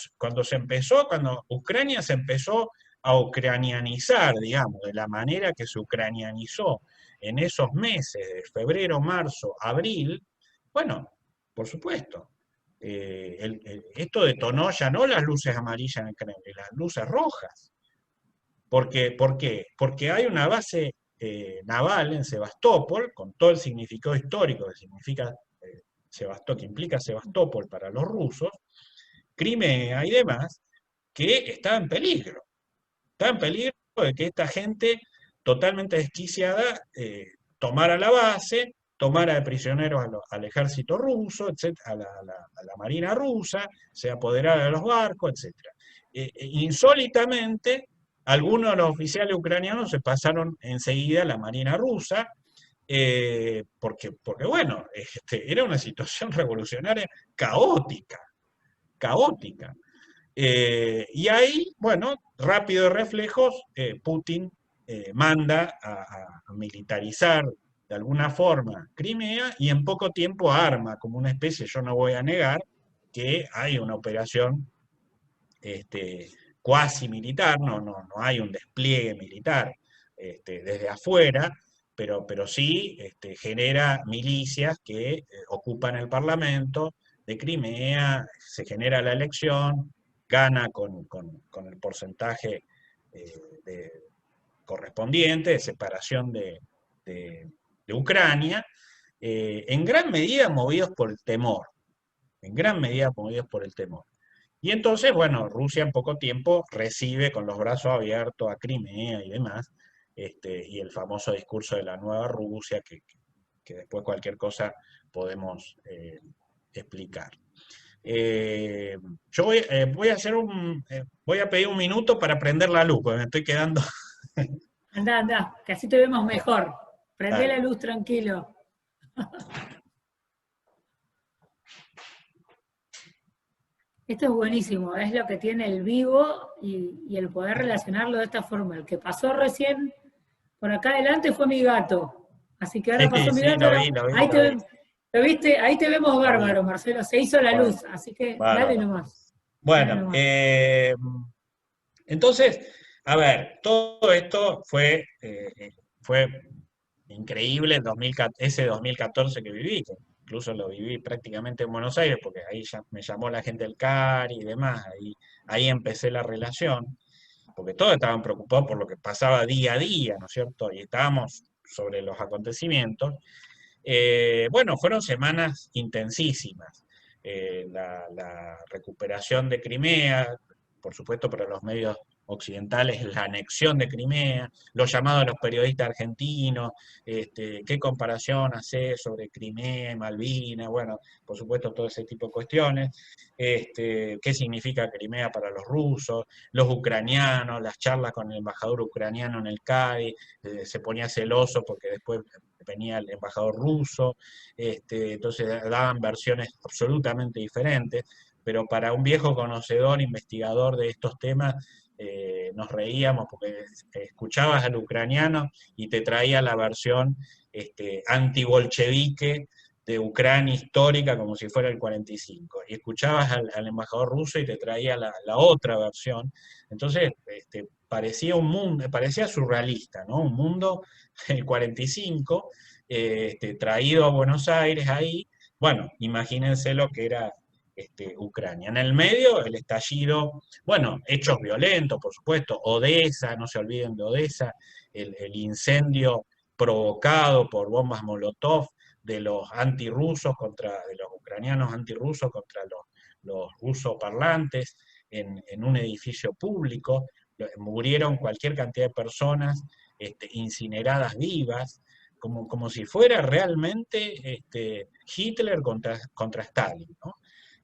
Ucrania se empezó a ucranianizar, digamos, de la manera que se ucranianizó en esos meses de febrero, marzo, abril, bueno, por supuesto, esto detonó ya no las luces amarillas en el Kremlin, las luces rojas. ¿Por qué? Porque hay una base naval en Sebastopol, con todo el significado histórico que significa que implica Sebastopol para los rusos, Crimea y demás, que está en peligro. Está en peligro de que esta gente totalmente desquiciada tomara la base, tomara de prisioneros al ejército ruso, etc., a la marina rusa, se apoderara de los barcos, etc. Insólitamente, algunos de los oficiales ucranianos se pasaron enseguida a la marina rusa, porque bueno, era una situación revolucionaria caótica, caótica. Y ahí, bueno, rápido de reflejos, Putin manda a militarizar de alguna forma Crimea y en poco tiempo arma como una especie, yo no voy a negar, que hay una operación este, cuasi militar, no hay un despliegue militar desde afuera, pero sí genera milicias que ocupan el Parlamento de Crimea, se genera la elección, gana con el porcentaje eh, de- correspondiente de separación de- de Ucrania, en gran medida movidos por el temor, en gran medida movidos por el temor. Y entonces, bueno, Rusia en poco tiempo recibe con los brazos abiertos a Crimea y demás, y el famoso discurso de la nueva Rusia, que después cualquier cosa podemos explicar. Eh, yo voy a hacer voy a pedir un minuto para prender la luz, porque me estoy quedando. Andá, andá, que así te vemos mejor. Prendé la Dale. luz tranquilo. Esto es buenísimo, es lo que tiene el vivo y el poder relacionarlo de esta forma. El que pasó recién por acá adelante fue mi gato. Así que ahora Sí, pasó mi sí, gato, lo vi, lo vi, ahí lo vi, ¿lo viste? Ahí te vemos lo vi. bárbaro, Marcelo. Se hizo la Bueno, luz, así que dale bárbaro. nomás, dale Bueno, nomás. entonces, a ver, todo esto fue increíble ese 2014 que viví, que incluso lo viví prácticamente en Buenos Aires, porque ahí ya me llamó la gente del CARI y demás, ahí empecé la relación, porque todos estaban preocupados por lo que pasaba día a día, ¿no es cierto? Y estábamos sobre los acontecimientos. Bueno, fueron semanas intensísimas. La recuperación de Crimea, por supuesto para los medios occidentales, la anexión de Crimea, los llamados a los periodistas argentinos, qué comparación hace sobre Crimea y Malvinas, bueno, por supuesto todo ese tipo de cuestiones, qué significa Crimea para los rusos, los ucranianos, las charlas con el embajador ucraniano en el CAI, se ponía celoso porque después venía el embajador ruso, entonces daban versiones absolutamente diferentes, pero para un viejo conocedor, investigador de estos temas, nos reíamos porque escuchabas al ucraniano y te traía la versión antibolchevique de Ucrania histórica como si fuera el 45, y escuchabas al embajador ruso y te traía la otra versión, entonces parecía un mundo, parecía surrealista, ¿no? Un mundo, el 45, traído a Buenos Aires ahí, bueno, imagínense lo que era Ucrania. En el medio, el estallido, bueno, hechos violentos, por supuesto, Odessa, no se olviden de Odessa, el incendio provocado por bombas Molotov de los antirrusos de los ucranianos antirrusos contra los rusos parlantes en un edificio público, murieron cualquier cantidad de personas incineradas vivas, como si fuera realmente Hitler contra Stalin, ¿no?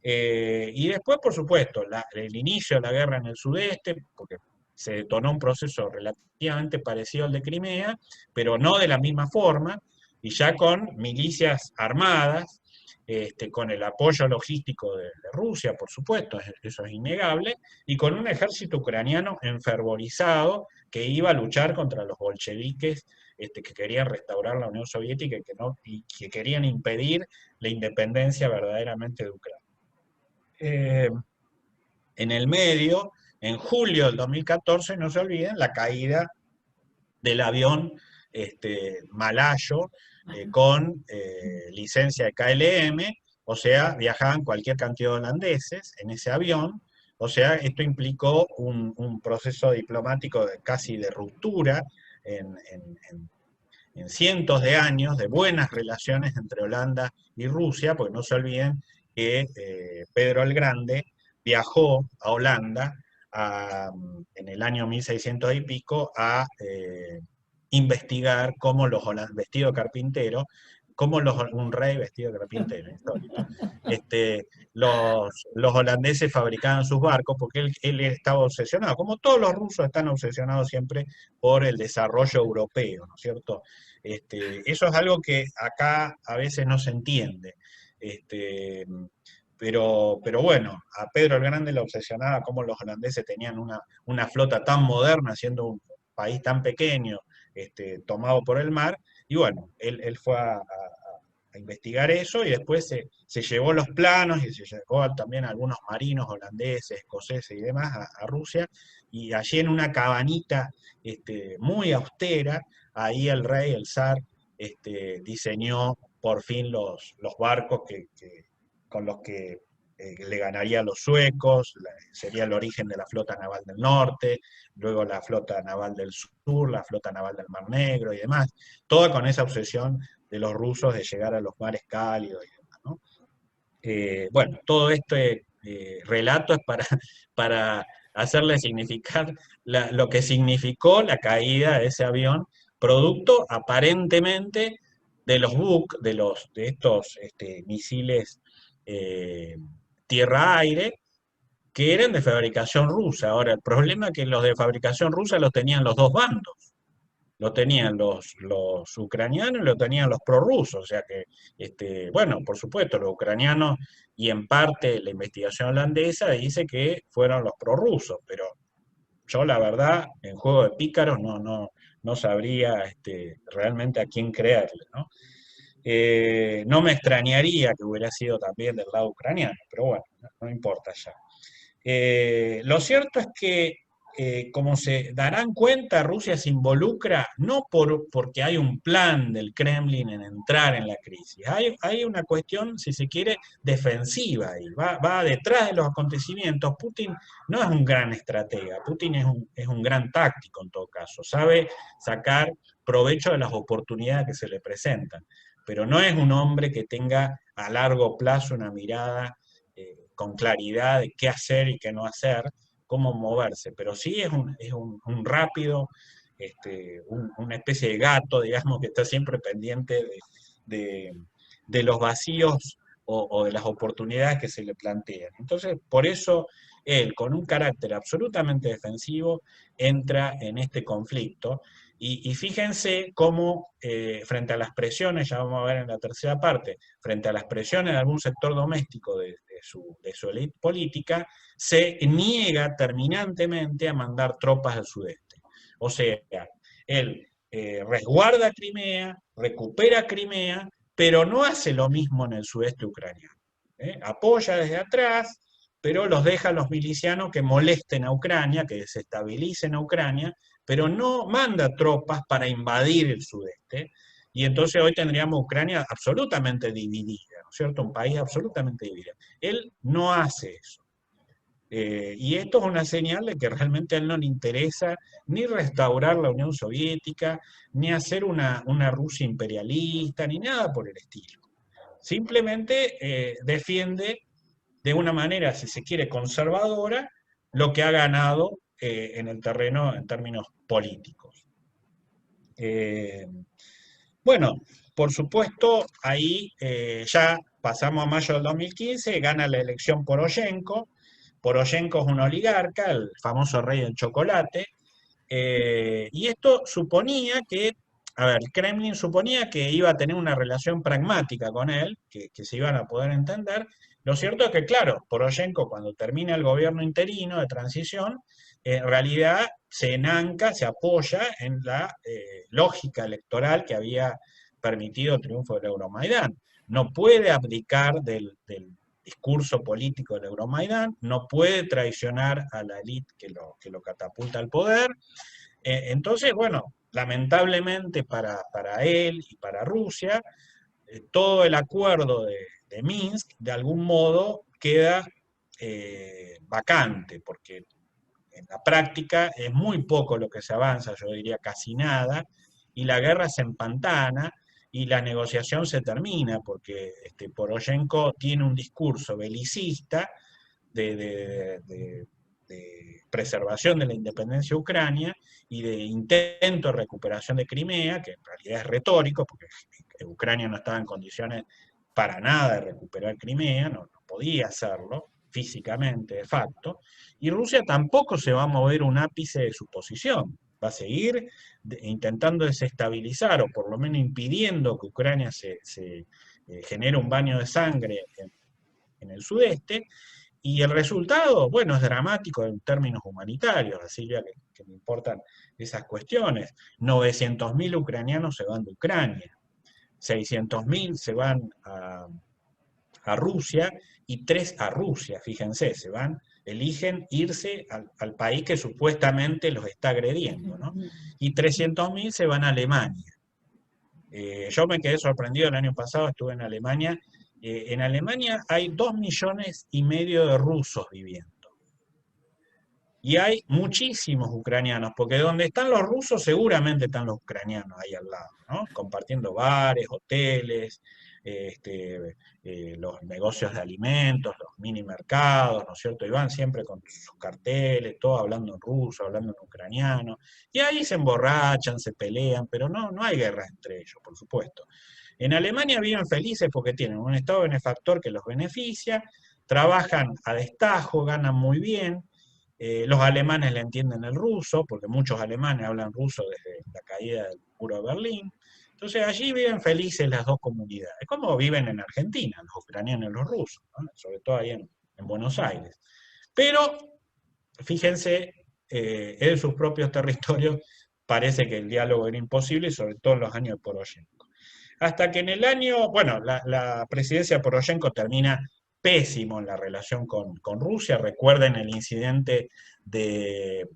Y después, por supuesto, el inicio de la guerra en el sudeste, porque se detonó un proceso relativamente parecido al de Crimea, pero no de la misma forma, y ya con milicias armadas, con el apoyo logístico de Rusia, por supuesto, eso es innegable, y con un ejército ucraniano enfervorizado que iba a luchar contra los bolcheviques que querían restaurar la Unión Soviética y que querían impedir la independencia verdaderamente de Ucrania. Eh, en el medio, en julio del 2014, no se olviden, la caída del avión malayo con licencia de KLM, o sea, viajaban cualquier cantidad de holandeses en ese avión, o sea, esto implicó un proceso diplomático casi de ruptura en cientos de años de buenas relaciones entre Holanda y Rusia, porque no se olviden que Pedro el Grande viajó a Holanda en el año 1600 y pico a investigar cómo los holandeses, vestido carpintero, un rey vestido de carpintero, insólito. Los holandeses fabricaban sus barcos porque él estaba obsesionado, como todos los rusos están obsesionados siempre por el desarrollo europeo, ¿no es cierto? Eso es algo que acá a veces no se entiende. Pero bueno, a Pedro el Grande le obsesionaba cómo los holandeses tenían una flota tan moderna, siendo un país tan pequeño, tomado por el mar, y bueno, él fue a investigar eso y después se llevó los planos y se llevó también a algunos marinos holandeses, escoceses y demás a Rusia, y allí en una cabanita muy austera, ahí el rey, el zar, diseñó por fin los barcos con los que le ganaría a los suecos, sería el origen de la flota naval del norte, luego la flota naval del sur, la flota naval del Mar Negro y demás, toda con esa obsesión de los rusos de llegar a los mares cálidos y demás, ¿no? Bueno, todo este relato es para hacerle significar lo que significó la caída de ese avión, producto aparentemente de los Buk, de estos misiles tierra-aire, que eran de fabricación rusa. Ahora, el problema es que los de fabricación rusa los tenían los dos bandos. Lo tenían los ucranianos y lo tenían los prorrusos. O sea que, bueno, por supuesto, los ucranianos y en parte la investigación holandesa dice que fueron los prorrusos, pero yo la verdad, en juego de pícaros, no sabría realmente a quién creerle, ¿no? No me extrañaría que hubiera sido también del lado ucraniano, pero bueno, no importa ya. Lo cierto es que, como se darán cuenta, Rusia se involucra no porque hay un plan del Kremlin en entrar en la crisis, hay una cuestión, si se quiere, defensiva y va detrás de los acontecimientos. Putin no es un gran estratega, Putin es un gran táctico en todo caso, sabe sacar provecho de las oportunidades que se le presentan, pero no es un hombre que tenga a largo plazo una mirada con claridad de qué hacer y qué no hacer, cómo moverse, pero sí es un rápido, una especie de gato, digamos, que está siempre pendiente de los vacíos o de las oportunidades que se le plantean. Entonces, por eso él, con un carácter absolutamente defensivo, entra en este conflicto. Y fíjense cómo, frente a las presiones, ya vamos a ver en la tercera parte, frente a las presiones de algún sector doméstico de su élite política, se niega terminantemente a mandar tropas al sudeste. O sea, él resguarda Crimea, recupera Crimea, pero no hace lo mismo en el sudeste ucraniano. Apoya desde atrás, pero los deja a los milicianos que molesten a Ucrania, que desestabilicen a Ucrania, pero no manda tropas para invadir el sudeste, y entonces hoy tendríamos Ucrania absolutamente dividida, ¿no es cierto? Un país absolutamente dividido. Él no hace eso. Y esto es una señal de que realmente a él no le interesa ni restaurar la Unión Soviética, ni hacer una Rusia imperialista, ni nada por el estilo. Simplemente defiende de una manera, si se quiere, conservadora, lo que ha ganado en el terreno en términos políticos. Bueno, por supuesto, ahí ya pasamos a mayo del 2015, gana la elección Poroshenko. Poroshenko es un oligarca, el famoso rey del chocolate, y esto suponía que, a ver, el Kremlin suponía que iba a tener una relación pragmática con él, que se iban a poder entender. Lo cierto es que, claro, Poroshenko, cuando termina el gobierno interino de transición, en realidad se enanca, se apoya en la lógica electoral que había permitido el triunfo del Euromaidán. No puede abdicar del discurso político del Euromaidán, no puede traicionar a la élite que lo catapulta al poder. Entonces, bueno, lamentablemente para él y para Rusia, todo el acuerdo de Minsk de algún modo queda vacante, porque en la práctica es muy poco lo que se avanza, yo diría casi nada, y la guerra se empantana y la negociación se termina, porque Poroshenko tiene un discurso belicista de preservación de la independencia de Ucrania y de intento de recuperación de Crimea, que en realidad es retórico, porque Ucrania no estaba en condiciones para nada de recuperar Crimea, no podía hacerlo físicamente, de facto, y Rusia tampoco se va a mover un ápice de su posición, va a seguir intentando desestabilizar, o por lo menos impidiendo que Ucrania se genere un baño de sangre en el sudeste, y el resultado, bueno, es dramático en términos humanitarios, a Silvia que me importan esas cuestiones. 900.000 ucranianos se van de Ucrania, 600.000 se van a Rusia, y 3 a Rusia, fíjense, se van, eligen irse al país que supuestamente los está agrediendo, ¿no? Y 300.000 se van a Alemania. Yo me quedé sorprendido el año pasado, estuve en Alemania. En Alemania hay 2,5 millones de rusos viviendo. Y hay muchísimos ucranianos, porque donde están los rusos seguramente están los ucranianos ahí al lado, ¿no? Compartiendo bares, hoteles, los negocios de alimentos, los mini mercados, ¿no es cierto? Y van siempre con sus carteles, todos hablando en ruso, hablando en ucraniano, y ahí se emborrachan, se pelean, pero no hay guerra entre ellos, por supuesto. En Alemania viven felices porque tienen un Estado benefactor que los beneficia, trabajan a destajo, ganan muy bien. Los alemanes le entienden el ruso, porque muchos alemanes hablan ruso desde la caída del muro de Berlín. Entonces allí viven felices las dos comunidades, como viven en Argentina, los ucranianos y los rusos, ¿no? Sobre todo ahí en Buenos Aires. Pero, fíjense, en sus propios territorios parece que el diálogo era imposible, sobre todo en los años de Poroshenko. Hasta que en el año, bueno, la presidencia de Poroshenko termina pésimo en la relación con Rusia. Recuerden el incidente de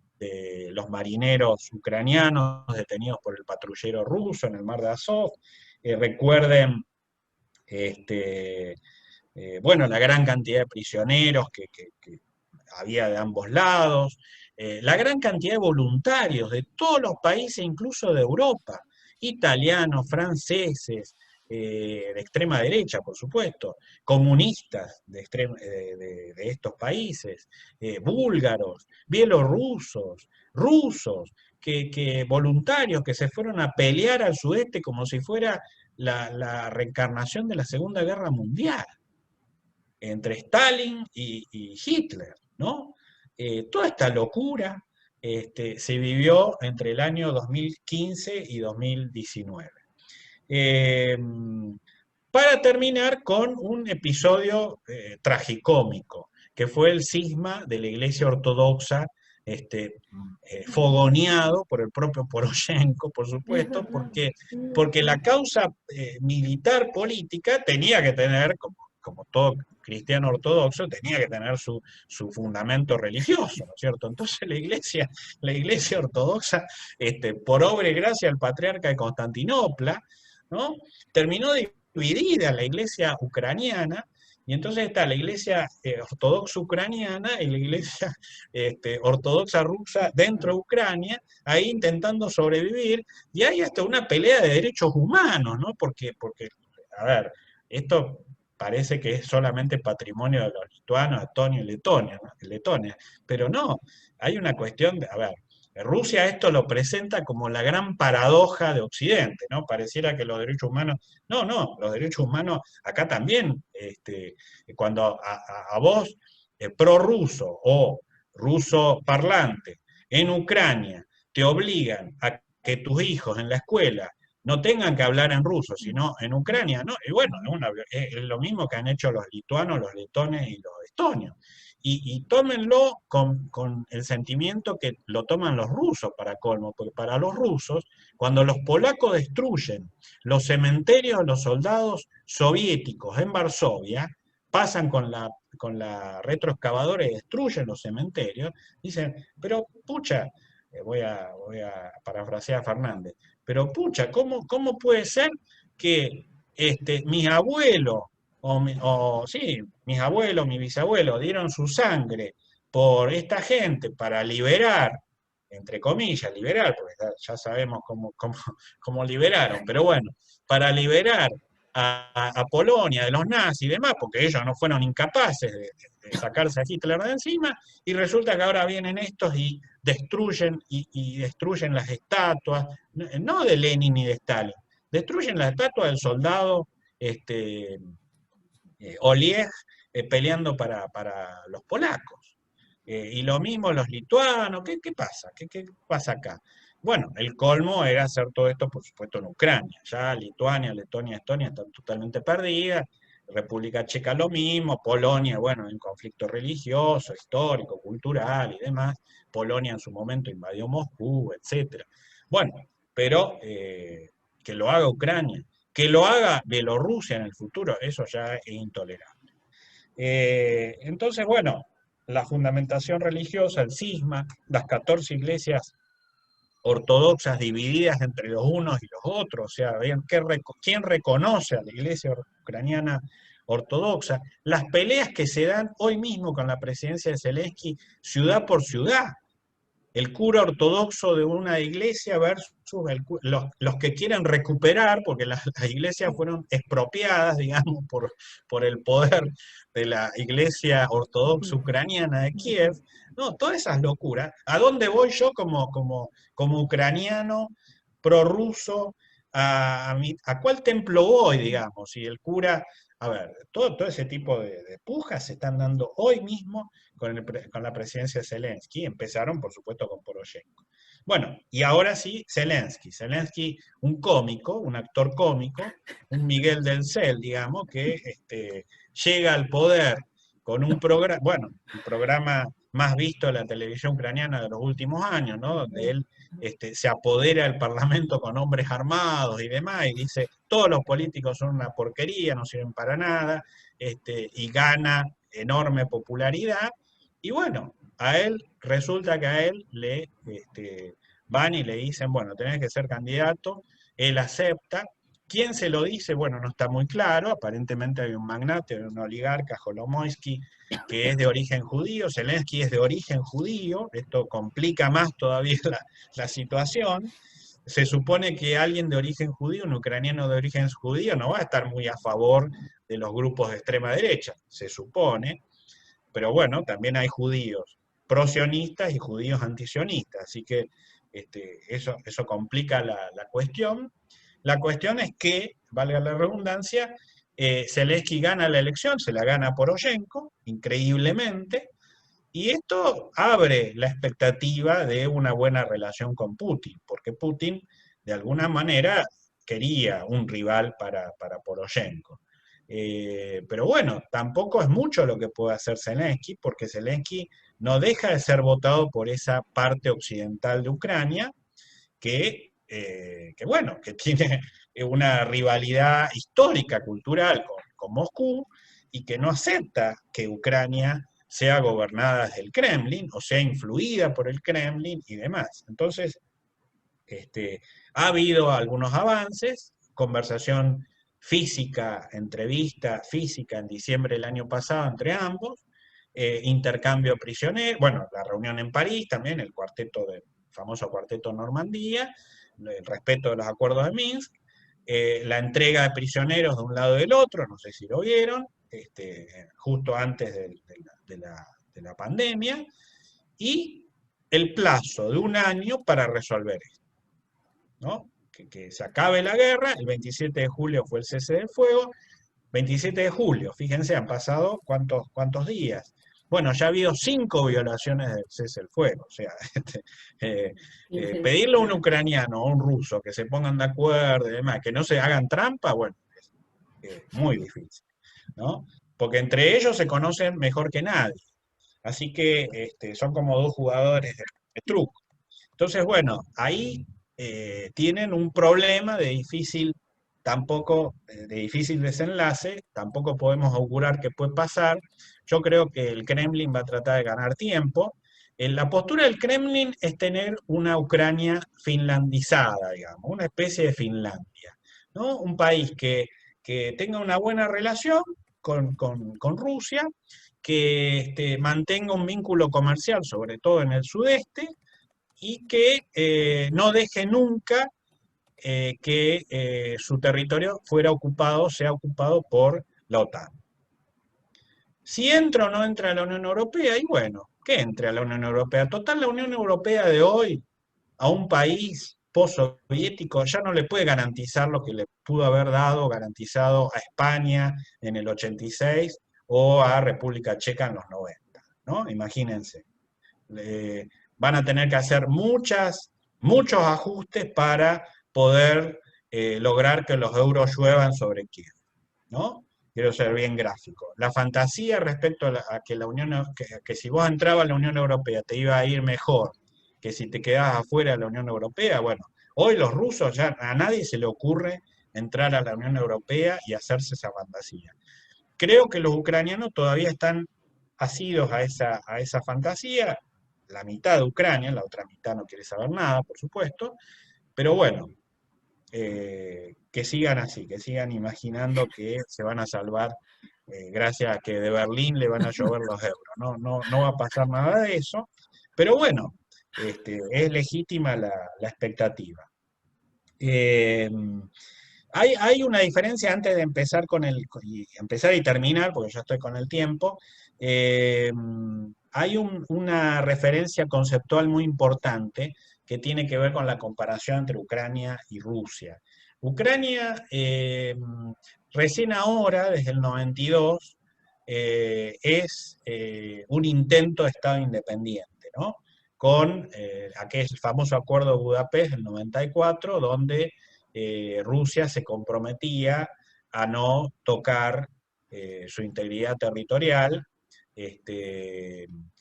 los marineros ucranianos detenidos por el patrullero ruso en el mar de Azov. Recuerden bueno, la gran cantidad de prisioneros que había de ambos lados, la gran cantidad de voluntarios de todos los países, incluso de Europa, italianos, franceses, de extrema derecha, por supuesto, comunistas de estos países, búlgaros, bielorrusos, rusos, voluntarios que se fueron a pelear al sudeste como si fuera la reencarnación de la Segunda Guerra Mundial, entre Stalin y Hitler, ¿no? Toda esta locura se vivió entre el año 2015 y 2019. Para terminar con un episodio tragicómico, que fue el cisma de la Iglesia Ortodoxa, fogoneado por el propio Poroshenko, por supuesto, porque la causa militar política tenía que tener, como todo cristiano ortodoxo, tenía que tener su fundamento religioso, ¿no es cierto? Entonces la iglesia ortodoxa, por obra y gracia del patriarca de Constantinopla, ¿no? Terminó dividida la iglesia ucraniana, y entonces está la iglesia ortodoxa ucraniana y la iglesia ortodoxa rusa dentro de Ucrania, ahí intentando sobrevivir, y hay hasta una pelea de derechos humanos, ¿no? Porque a ver, esto parece que es solamente patrimonio de los lituanos, estonio y Letonia, pero no, hay una cuestión de, a ver, Rusia esto lo presenta como la gran paradoja de Occidente, ¿no? Pareciera que los derechos humanos, no, los derechos humanos acá también, cuando a vos, prorruso o ruso parlante, en Ucrania, te obligan a que tus hijos en la escuela no tengan que hablar en ruso, sino en Ucrania, ¿no? Y bueno, es lo mismo que han hecho los lituanos, los letones y los estonios. Y tómenlo con el sentimiento que lo toman los rusos para colmo, porque para los rusos, cuando los polacos destruyen los cementerios de los soldados soviéticos en Varsovia, pasan con la retroexcavadora y destruyen los cementerios, dicen, pero pucha, voy a parafrasear a Fernández, pero pucha, ¿cómo puede ser que mis abuelos, mis abuelos, mis bisabuelos dieron su sangre por esta gente para liberar, entre comillas, liberar, porque ya sabemos cómo liberaron, pero bueno, para liberar a Polonia de los nazis y demás, porque ellos no fueron incapaces de sacarse a Hitler de encima, y resulta que ahora vienen estos y destruyen las estatuas, no de Lenin ni de Stalin, destruyen la estatua del soldado Oleg peleando para los polacos. Y lo mismo los lituanos, ¿qué pasa? ¿Qué pasa acá? Bueno, el colmo era hacer todo esto, por supuesto, en Ucrania. Ya Lituania, Letonia, Estonia están totalmente perdidas. República Checa lo mismo, Polonia, bueno, en conflicto religioso, histórico, cultural y demás. Polonia en su momento invadió Moscú, etcétera. Bueno, pero que lo haga Ucrania, que lo haga Bielorrusia en el futuro, eso ya es intolerable. Entonces, bueno, la fundamentación religiosa, el cisma, las 14 iglesias ortodoxas divididas entre los unos y los otros, o sea, quién reconoce a la iglesia ucraniana ortodoxa, las peleas que se dan hoy mismo con la presidencia de Zelensky, ciudad por ciudad, el cura ortodoxo de una iglesia versus los que quieren recuperar, porque las iglesias fueron expropiadas, digamos, por el poder de la iglesia ortodoxa ucraniana de Kiev. No, todas esas locuras. ¿A dónde voy yo como ucraniano, prorruso? ¿A cuál templo voy, digamos? Y el cura, a ver, todo ese tipo de pujas se están dando hoy mismo con la presidencia de Zelensky. Empezaron, por supuesto, con Poroshenko. Bueno, y ahora sí, Zelensky, un cómico, un actor cómico, un Miguel del Cel, digamos, que llega al poder con un programa, bueno, el programa más visto de la televisión ucraniana de los últimos años, ¿no? Donde él se apodera del Parlamento con hombres armados y demás, y dice, todos los políticos son una porquería, no sirven para nada, y gana enorme popularidad, y bueno, resulta que a él le van y le dicen, bueno, tenés que ser candidato, él acepta. ¿Quién se lo dice? Bueno, no está muy claro, aparentemente hay un magnate, un oligarca, Holomoisky, que es de origen judío, Zelensky es de origen judío, esto complica más todavía la situación. Se supone que alguien de origen judío, un ucraniano de origen judío, no va a estar muy a favor de los grupos de extrema derecha, se supone, pero bueno, también hay judíos prosionistas y judíos antisionistas, así que eso complica la cuestión. La cuestión es que, valga la redundancia, Zelensky gana la elección, se la gana Poroshenko, increíblemente, y esto abre la expectativa de una buena relación con Putin, porque Putin, de alguna manera, quería un rival para Poroshenko. Pero bueno, tampoco es mucho lo que puede hacer Zelensky, porque Zelensky no deja de ser votado por esa parte occidental de Ucrania, bueno, que tiene una rivalidad histórica, cultural con Moscú, y que no acepta que Ucrania sea gobernada desde el Kremlin, o sea influida por el Kremlin y demás. Entonces, ha habido algunos avances, conversación física, entrevista física en diciembre del año pasado entre ambos, intercambio prisionero, bueno, la reunión en París también, el famoso cuarteto Normandía, el respeto de los acuerdos de Minsk, la entrega de prisioneros de un lado y del otro, no sé si lo vieron, justo antes de la pandemia, y el plazo de un año para resolver esto, ¿no? Que se acabe la guerra, el 27 de julio fue el cese del fuego, 27 de julio, fíjense, han pasado cuántos días. Bueno, ya ha habido 5 violaciones del cese del fuego, o sea, pedirle a un ucraniano o a un ruso que se pongan de acuerdo y demás, que no se hagan trampa, bueno, es muy difícil, ¿no? Porque entre ellos se conocen mejor que nadie. Así que son como dos jugadores de truco. Entonces, bueno, ahí tienen un problema de difícil desenlace, tampoco podemos augurar qué puede pasar. Yo creo que el Kremlin va a tratar de ganar tiempo. La postura del Kremlin es tener una Ucrania finlandizada, digamos, una especie de Finlandia, ¿no? Un país que tenga una buena relación con Rusia, que mantenga un vínculo comercial, sobre todo en el sudeste, y que no deje nunca que su territorio sea ocupado por la OTAN. Si entra o no entra a la Unión Europea, y bueno, que entre a la Unión Europea. Total, la Unión Europea de hoy, a un país postsoviético ya no le puede garantizar lo que le pudo haber dado, garantizado a España en el 86 o a República Checa en los 90, ¿no? Imagínense. Van a tener que hacer muchos ajustes para poder lograr que los euros lluevan sobre Kiev, ¿no? Quiero ser bien gráfico. La fantasía respecto a que que si vos entrabas a la Unión Europea te iba a ir mejor que si te quedabas afuera de la Unión Europea, bueno, hoy los rusos ya a nadie se le ocurre entrar a la Unión Europea y hacerse esa fantasía. Creo que los ucranianos todavía están asidos a esa fantasía, la mitad de Ucrania, la otra mitad no quiere saber nada, por supuesto, pero bueno, que sigan así, que sigan imaginando que se van a salvar gracias a que de Berlín le van a llover los euros. No va a pasar nada de eso, pero bueno, es legítima la expectativa. Hay una diferencia antes de empezar empezar y terminar, porque ya estoy con el tiempo. Hay una referencia conceptual muy importante que tiene que ver con la comparación entre Ucrania y Rusia. Ucrania, recién ahora, desde el 92, es un intento de Estado independiente, ¿no? Con aquel famoso acuerdo de Budapest del 94, donde Rusia se comprometía a no tocar su integridad territorial,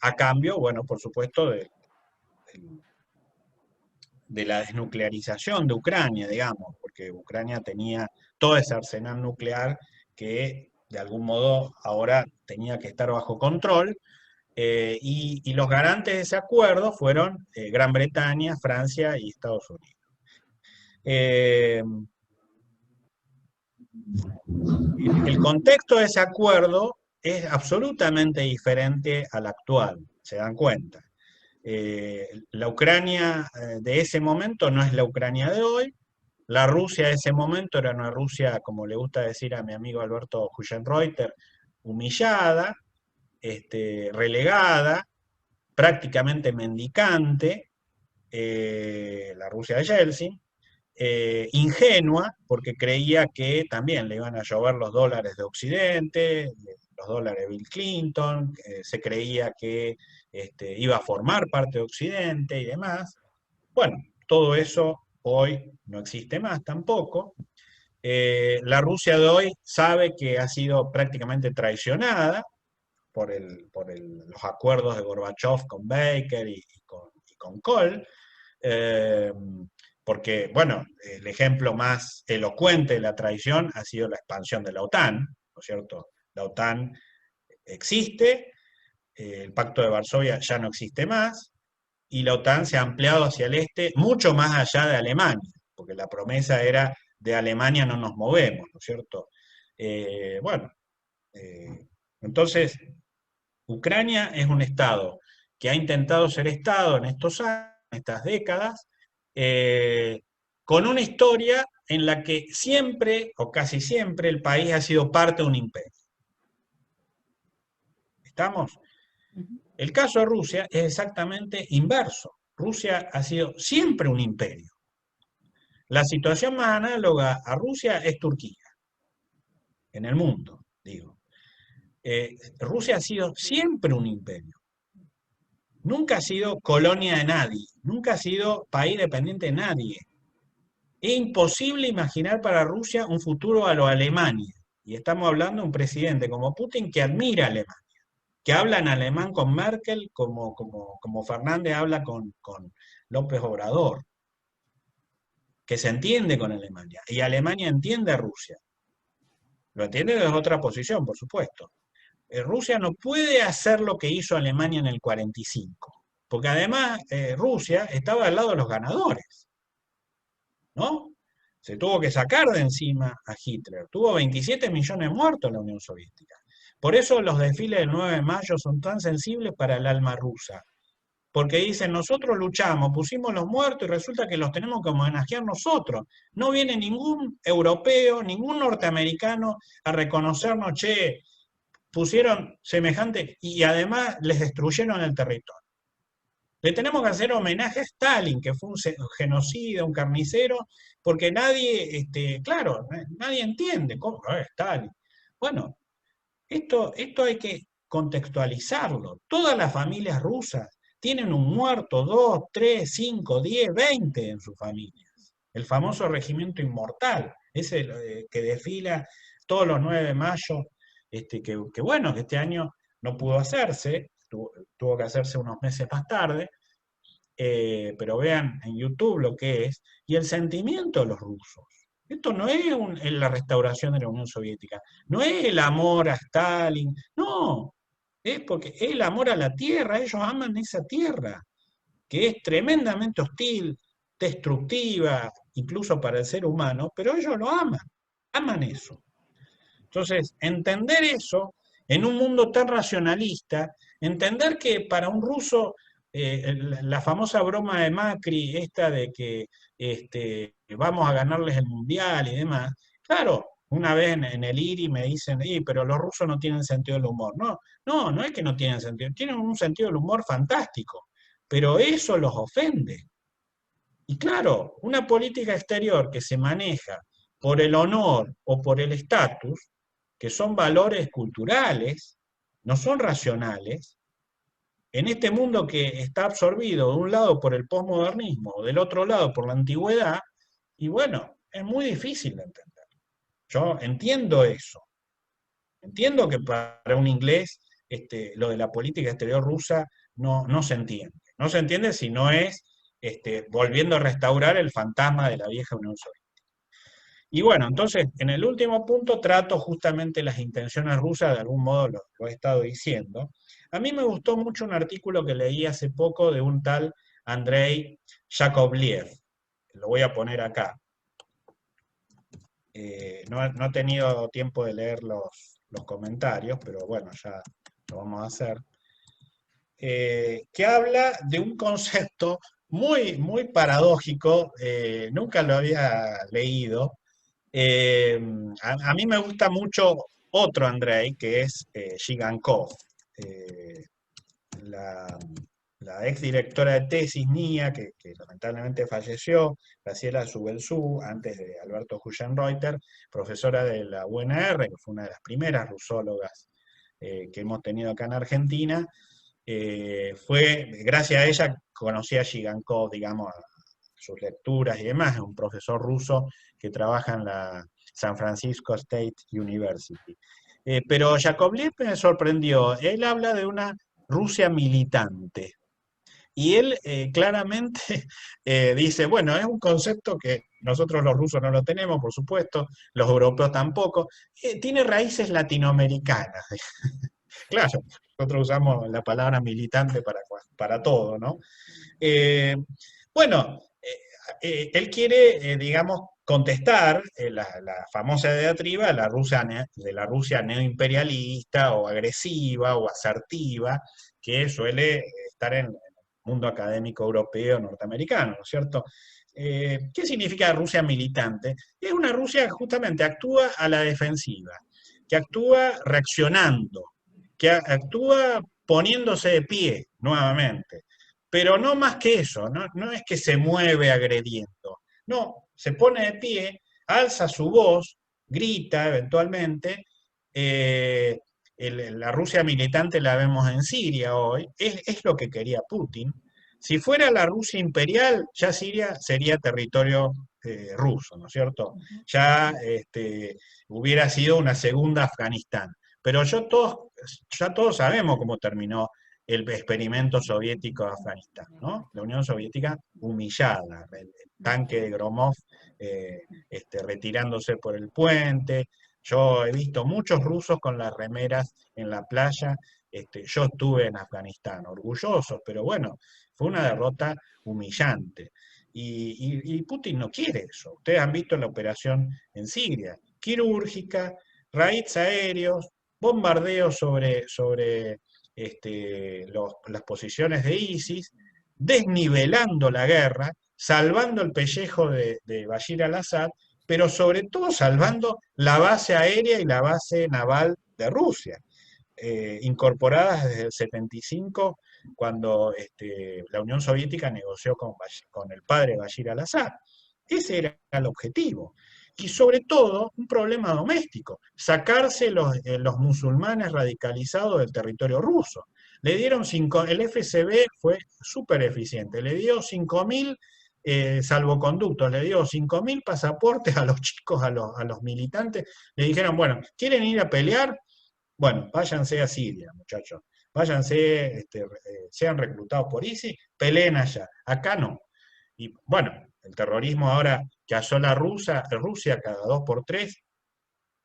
a cambio, bueno, por supuesto, de la desnuclearización de Ucrania, digamos, porque Ucrania tenía todo ese arsenal nuclear que de algún modo ahora tenía que estar bajo control, y los garantes de ese acuerdo fueron Gran Bretaña, Francia y Estados Unidos. El contexto de ese acuerdo es absolutamente diferente al actual, se dan cuenta. La Ucrania de ese momento no es la Ucrania de hoy. La Rusia de ese momento era una Rusia, como le gusta decir a mi amigo Alberto Huyenreuter, humillada, relegada, prácticamente mendicante, la Rusia de Yeltsin, ingenua, porque creía que también le iban a llover los dólares de Occidente, los dólares de Bill Clinton, se creía que iba a formar parte de Occidente y demás. Bueno, todo eso hoy no existe más tampoco. La Rusia de hoy sabe que ha sido prácticamente traicionada por los acuerdos de Gorbachev con Baker y con Kohl, porque, bueno, el ejemplo más elocuente de la traición ha sido la expansión de la OTAN, ¿no es cierto? La OTAN existe, el Pacto de Varsovia ya no existe más, y la OTAN se ha ampliado hacia el este mucho más allá de Alemania, porque la promesa era de Alemania no nos movemos, ¿no es cierto? Entonces, Ucrania es un Estado que ha intentado ser Estado en estos años, en estas décadas, con una historia en la que siempre, o casi siempre, el país ha sido parte de un imperio. ¿Estamos? El caso de Rusia es exactamente inverso. Rusia ha sido siempre un imperio. La situación más análoga a Rusia es Turquía, en el mundo, digo. Rusia ha sido siempre un imperio. Nunca ha sido colonia de nadie, nunca ha sido país dependiente de nadie. Es imposible imaginar para Rusia un futuro a lo Alemania. Y estamos hablando de un presidente como Putin que admira a Alemania, que habla en alemán con Merkel como Fernández habla con López Obrador, que se entiende con Alemania. Y Alemania entiende a Rusia. Lo entiende desde otra posición, por supuesto. Rusia no puede hacer lo que hizo Alemania en el 45, porque además Rusia estaba al lado de los ganadores, ¿no? Se tuvo que sacar de encima a Hitler, tuvo 27 millones de muertos en la Unión Soviética. Por eso los desfiles del 9 de mayo son tan sensibles para el alma rusa, porque dicen, nosotros luchamos, pusimos los muertos y resulta que los tenemos que homenajear nosotros. No viene ningún europeo, ningún norteamericano a reconocernos, che, pusieron semejante, y además les destruyeron el territorio. Le tenemos que hacer homenaje a Stalin, que fue un genocida, un carnicero, porque nadie, claro, nadie entiende cómo Stalin. Bueno, esto hay que contextualizarlo. Todas las familias rusas tienen un muerto, 2, 3, 5, 10, 20 en sus familias. El famoso regimiento inmortal, ese que desfila todos los 9 de mayo, que bueno, que este año no pudo hacerse, tuvo que hacerse unos meses más tarde, pero vean en YouTube lo que es, y el sentimiento de los rusos. Esto no es la restauración de la Unión Soviética, no es el amor a Stalin, no, es porque es el amor a la tierra, ellos aman esa tierra, que es tremendamente hostil, destructiva, incluso para el ser humano, pero ellos lo aman eso. Entonces, entender eso en un mundo tan racionalista, entender que para un ruso, la famosa broma de Macri, esta de que vamos a ganarles el mundial y demás, claro, una vez en el IRI me dicen, pero los rusos no tienen sentido del humor. No, no es que no tienen sentido, tienen un sentido del humor fantástico, pero eso los ofende. Y claro, una política exterior que se maneja por el honor o por el estatus, que son valores culturales, no son racionales, en este mundo que está absorbido de un lado por el posmodernismo, o del otro lado por la antigüedad, y bueno, es muy difícil de entender. Yo entiendo eso. Entiendo que para un inglés lo de la política exterior rusa no se entiende. No se entiende si no es volviendo a restaurar el fantasma de la vieja Unión Soviética. Y bueno, entonces, en el último punto trato justamente las intenciones rusas, de algún modo lo he estado diciendo. A mí me gustó mucho un artículo que leí hace poco de un tal Andrei Yakovlev. Lo voy a poner acá. No he tenido tiempo de leer los comentarios, pero bueno, ya lo vamos a hacer. Que habla de un concepto muy, muy paradójico, nunca lo había leído. A mí me gusta mucho otro Andrei, que es Gigankov, eh, la, la exdirectora de tesis mía, que lamentablemente falleció, Graciela Subelzú, antes de Alberto Huyenreuter, profesora de la UNR, que fue una de las primeras rusólogas que hemos tenido acá en Argentina. Gracias a ella conocí a Gigankov, digamos, a sus lecturas y demás. Es un profesor ruso que trabaja en la San Francisco State University. Pero Yakovlev me sorprendió. Él habla de una Rusia militante. Y él claramente dice, bueno, es un concepto que nosotros los rusos no lo tenemos, por supuesto, los europeos tampoco, tiene raíces latinoamericanas. Claro, nosotros usamos la palabra militante para todo, ¿no? Bueno, él quiere, digamos, contestar la famosa diatriba de la Rusia neoimperialista o agresiva o asertiva que suele estar en el mundo académico europeo, norteamericano, ¿no es cierto? ¿Qué significa Rusia militante? Es una Rusia que justamente actúa a la defensiva, que actúa reaccionando, que actúa poniéndose de pie nuevamente. Pero no más que eso, no es que se mueve agrediendo, no, se pone de pie, alza su voz, grita eventualmente. La Rusia militante la vemos en Siria hoy, es lo que quería Putin. Si fuera la Rusia imperial, ya Siria sería territorio ruso, ¿no es cierto? Ya hubiera sido una segunda Afganistán. Pero ya todos sabemos cómo terminó el experimento soviético de Afganistán, ¿no? La Unión Soviética humillada, el tanque de Gromov retirándose por el puente. Yo he visto muchos rusos con las remeras en la playa. Yo estuve en Afganistán, orgullosos, pero bueno, fue una derrota humillante. Y Putin no quiere eso. Ustedes han visto la operación en Siria, quirúrgica, raids aéreos, bombardeos sobre las posiciones de ISIS, desnivelando la guerra, salvando el pellejo de Bashir al-Assad, pero sobre todo salvando la base aérea y la base naval de Rusia, incorporadas desde el 75 cuando la Unión Soviética negoció con el padre Bashir al-Assad. Ese era el objetivo. Y sobre todo, un problema doméstico, sacarse los musulmanes radicalizados del territorio ruso. Le dieron el FSB fue súper eficiente, le dio 5.000 salvoconductos, le dio 5.000 pasaportes a los chicos, a los militantes, le dijeron, bueno, ¿quieren ir a pelear? Bueno, váyanse a Siria, muchachos, váyanse, sean reclutados por ISIS, peleen allá, acá no. Y bueno, el terrorismo ahora que asola Rusia cada 2 por 3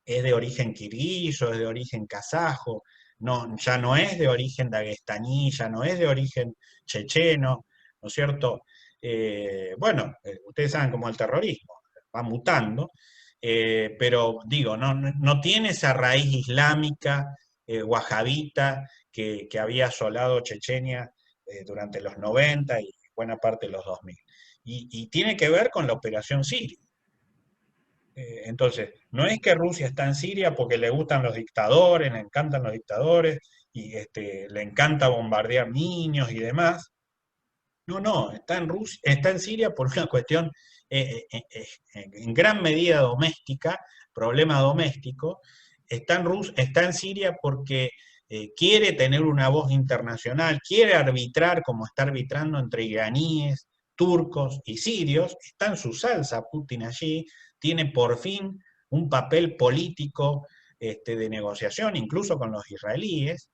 es de origen kirguiso, es de origen kazajo, no, ya no es de origen daguestaní, ya no es de origen checheno, ¿no es cierto? Bueno, ustedes saben cómo el terrorismo va mutando, pero digo, no tiene esa raíz islámica, wahabita, que había asolado Chechenia durante los 90 y buena parte de los 2000. Y tiene que ver con la operación Siria. Entonces, no es que Rusia está en Siria porque le gustan los dictadores, le encantan los dictadores, y le encanta bombardear niños y demás. No, está en Rusia, está en Siria por una cuestión en gran medida doméstica, problema doméstico. Está en Siria porque quiere tener una voz internacional, quiere arbitrar como está arbitrando entre iraníes, turcos y sirios. Está en su salsa Putin allí, tiene por fin un papel político de negociación, incluso con los israelíes.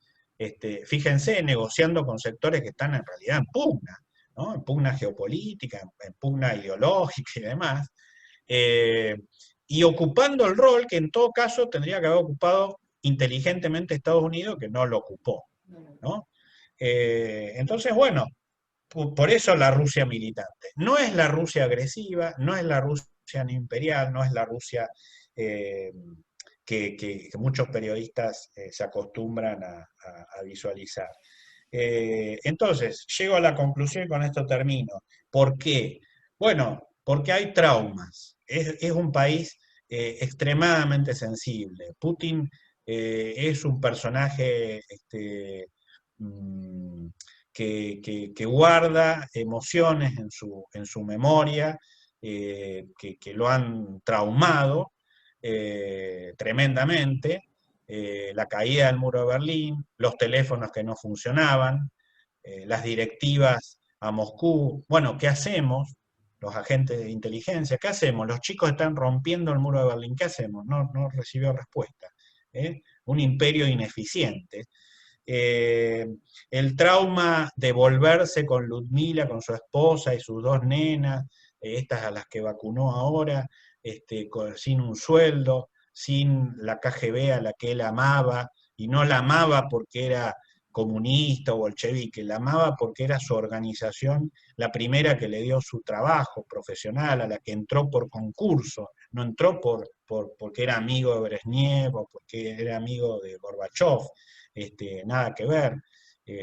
Fíjense, negociando con sectores que están en realidad en pugna, ¿no? En pugna geopolítica, en pugna ideológica y demás, y ocupando el rol que en todo caso tendría que haber ocupado inteligentemente Estados Unidos, que no lo ocupó, ¿no? Entonces, bueno, por eso la Rusia militante. No es la Rusia agresiva, no es la Rusia imperial, no es la Rusia que muchos periodistas se acostumbran a visualizar. Entonces, llego a la conclusión y con esto termino. ¿Por qué? Bueno, porque hay traumas. Es un país extremadamente sensible. Putin es un personaje que guarda emociones en su memoria, que lo han traumado tremendamente. La caída del muro de Berlín, los teléfonos que no funcionaban, las directivas a Moscú. Bueno, ¿qué hacemos? Los agentes de inteligencia, ¿qué hacemos? Los chicos están rompiendo el muro de Berlín, ¿qué hacemos? No recibió respuesta. Un imperio ineficiente. El trauma de volverse con Ludmila, con su esposa y sus 2 nenas, estas a las que vacunó ahora, sin un sueldo, sin la KGB a la que él amaba, y no la amaba porque era comunista o bolchevique, la amaba porque era su organización la primera que le dio su trabajo profesional, a la que entró por concurso, no entró porque era amigo de Brezhnev o porque era amigo de Gorbachev, nada que ver.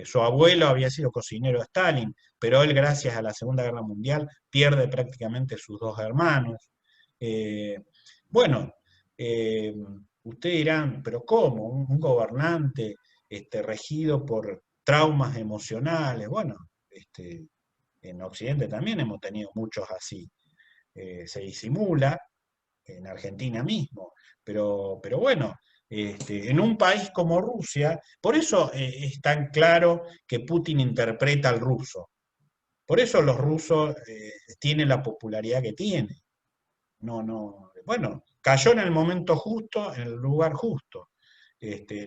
Su abuelo había sido cocinero de Stalin, pero él, gracias a la Segunda Guerra Mundial, pierde prácticamente sus 2 hermanos. Bueno, ustedes dirán, pero ¿cómo? Un gobernante regido por traumas emocionales. Bueno, en Occidente también hemos tenido muchos así. Se disimula, en Argentina mismo, pero bueno, en un país como Rusia, por eso es tan claro que Putin interpreta al ruso. Por eso los rusos tienen la popularidad que tienen. Bueno, cayó en el momento justo, en el lugar justo.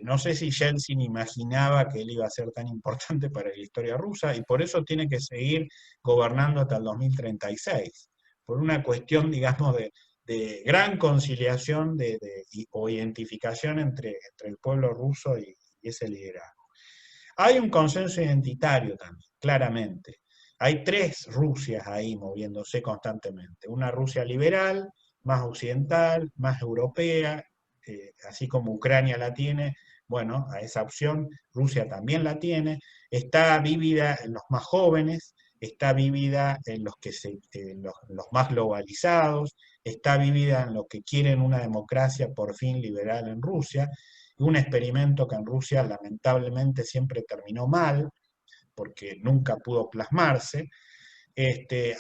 No sé si Yeltsin imaginaba que él iba a ser tan importante para la historia rusa, y por eso tiene que seguir gobernando hasta el 2036, por una cuestión, digamos, de gran conciliación o identificación entre el pueblo ruso y ese liderazgo. Hay un consenso identitario también, claramente. Hay 3 Rusias ahí moviéndose constantemente. Una Rusia liberal, más occidental, más europea, así como Ucrania la tiene. Bueno, a esa opción Rusia también la tiene. Está vívida en los más jóvenes, está vívida en los más globalizados, está vívida en los que quieren una democracia por fin liberal en Rusia, un experimento que en Rusia lamentablemente siempre terminó mal, porque nunca pudo plasmarse.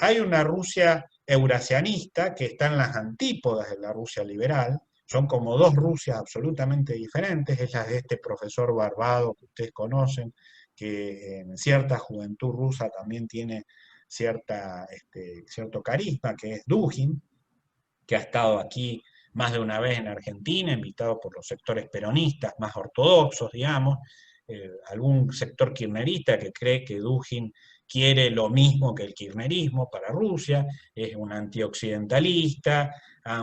Hay una Rusia eurasianista que está en las antípodas de la Rusia liberal, son como dos Rusias absolutamente diferentes, es la de este profesor Barbado que ustedes conocen, que en cierta juventud rusa también tiene cierto carisma, que es Dugin, que ha estado aquí más de una vez en Argentina, invitado por los sectores peronistas más ortodoxos, digamos, algún sector kirchnerista que cree que Dugin quiere lo mismo que el kirchnerismo para Rusia, es un antioccidentalista,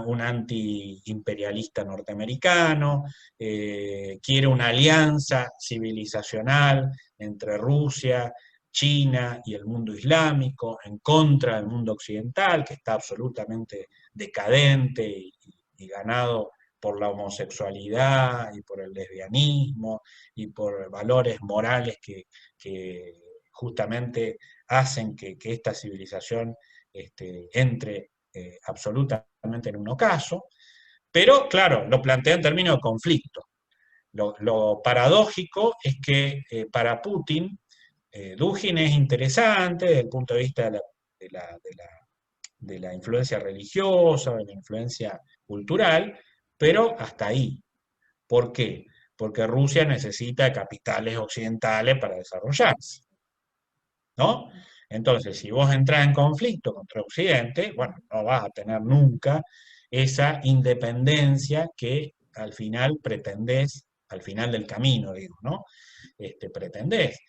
un antiimperialista norteamericano, quiere una alianza civilizacional entre Rusia, China y el mundo islámico, en contra del mundo occidental, que está absolutamente decadente y ganado por la homosexualidad y por el lesbianismo y por valores morales que justamente hacen que esta civilización entre absolutamente en un ocaso, pero claro, lo plantea en términos de conflicto. Lo paradójico es que para Putin, Dugin es interesante desde el punto de vista de la influencia religiosa, de la influencia cultural, pero hasta ahí. ¿Por qué? Porque Rusia necesita capitales occidentales para desarrollarse, ¿no? Entonces, si vos entras en conflicto contra Occidente, bueno, no vas a tener nunca esa independencia que al final pretendés, al final del camino, digo, ¿no? Pretendés.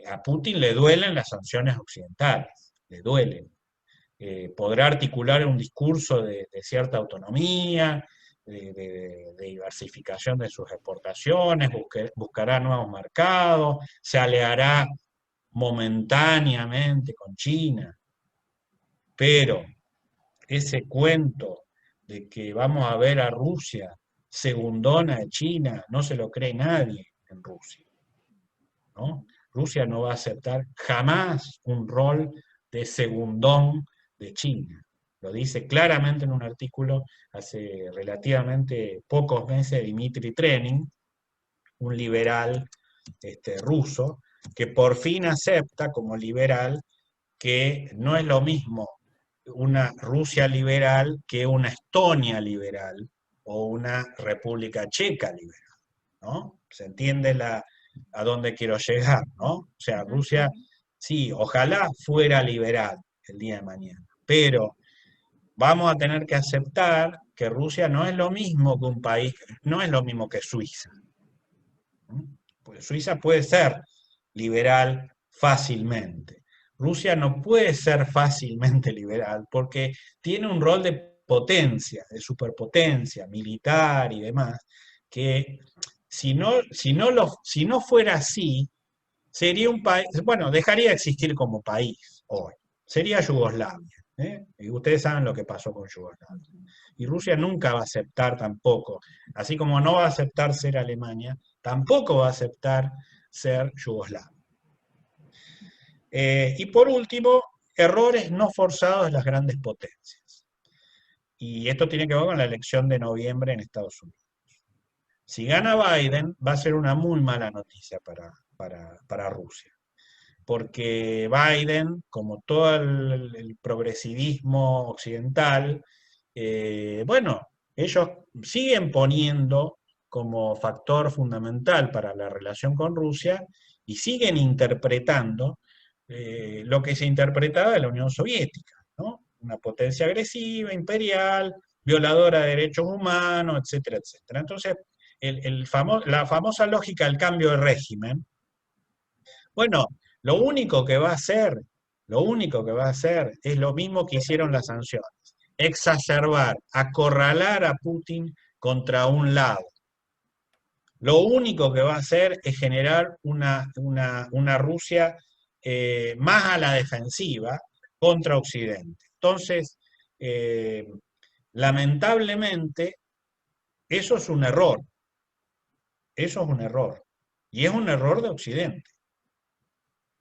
A Putin le duelen las sanciones occidentales, le duelen. Podrá articular un discurso de cierta autonomía, de diversificación de sus exportaciones, buscará nuevos mercados, se aliará momentáneamente con China, pero ese cuento de que vamos a ver a Rusia segundona de China, no se lo cree nadie en Rusia, ¿no? Rusia no va a aceptar jamás un rol de segundón de China. Lo dice claramente en un artículo hace relativamente pocos meses Dmitry Trenin, un liberal ruso, que por fin acepta como liberal que no es lo mismo una Rusia liberal que una Estonia liberal o una República Checa liberal, ¿no? ¿Se entiende a dónde quiero llegar, ¿no? O sea, Rusia, sí, ojalá fuera liberal el día de mañana, pero vamos a tener que aceptar que Rusia no es lo mismo que un país, no es lo mismo que Suiza. Pues Suiza puede ser liberal fácilmente. Rusia no puede ser fácilmente liberal porque tiene un rol de potencia, de superpotencia militar y demás, que si no fuera así, sería un país, bueno, dejaría de existir como país hoy, sería Yugoslavia. Y ustedes saben lo que pasó con Yugoslavia. Y Rusia nunca va a aceptar tampoco, así como no va a aceptar ser Alemania, tampoco va a aceptar ser Yugoslavia. Y por último, errores no forzados de las grandes potencias. Y esto tiene que ver con la elección de noviembre en Estados Unidos. Si gana Biden, va a ser una muy mala noticia para Rusia. Porque Biden, como todo el progresivismo occidental, bueno, ellos siguen poniendo como factor fundamental para la relación con Rusia y siguen interpretando lo que se interpretaba de la Unión Soviética, ¿no? Una potencia agresiva, imperial, violadora de derechos humanos, etcétera, etcétera. Entonces, la famosa lógica del cambio de régimen, bueno, lo único que va a hacer es lo mismo que hicieron las sanciones, exacerbar, acorralar a Putin contra un lado. Lo único que va a hacer es generar una Rusia más a la defensiva contra Occidente. Entonces, lamentablemente, eso es un error. Eso es un error. Y es un error de Occidente.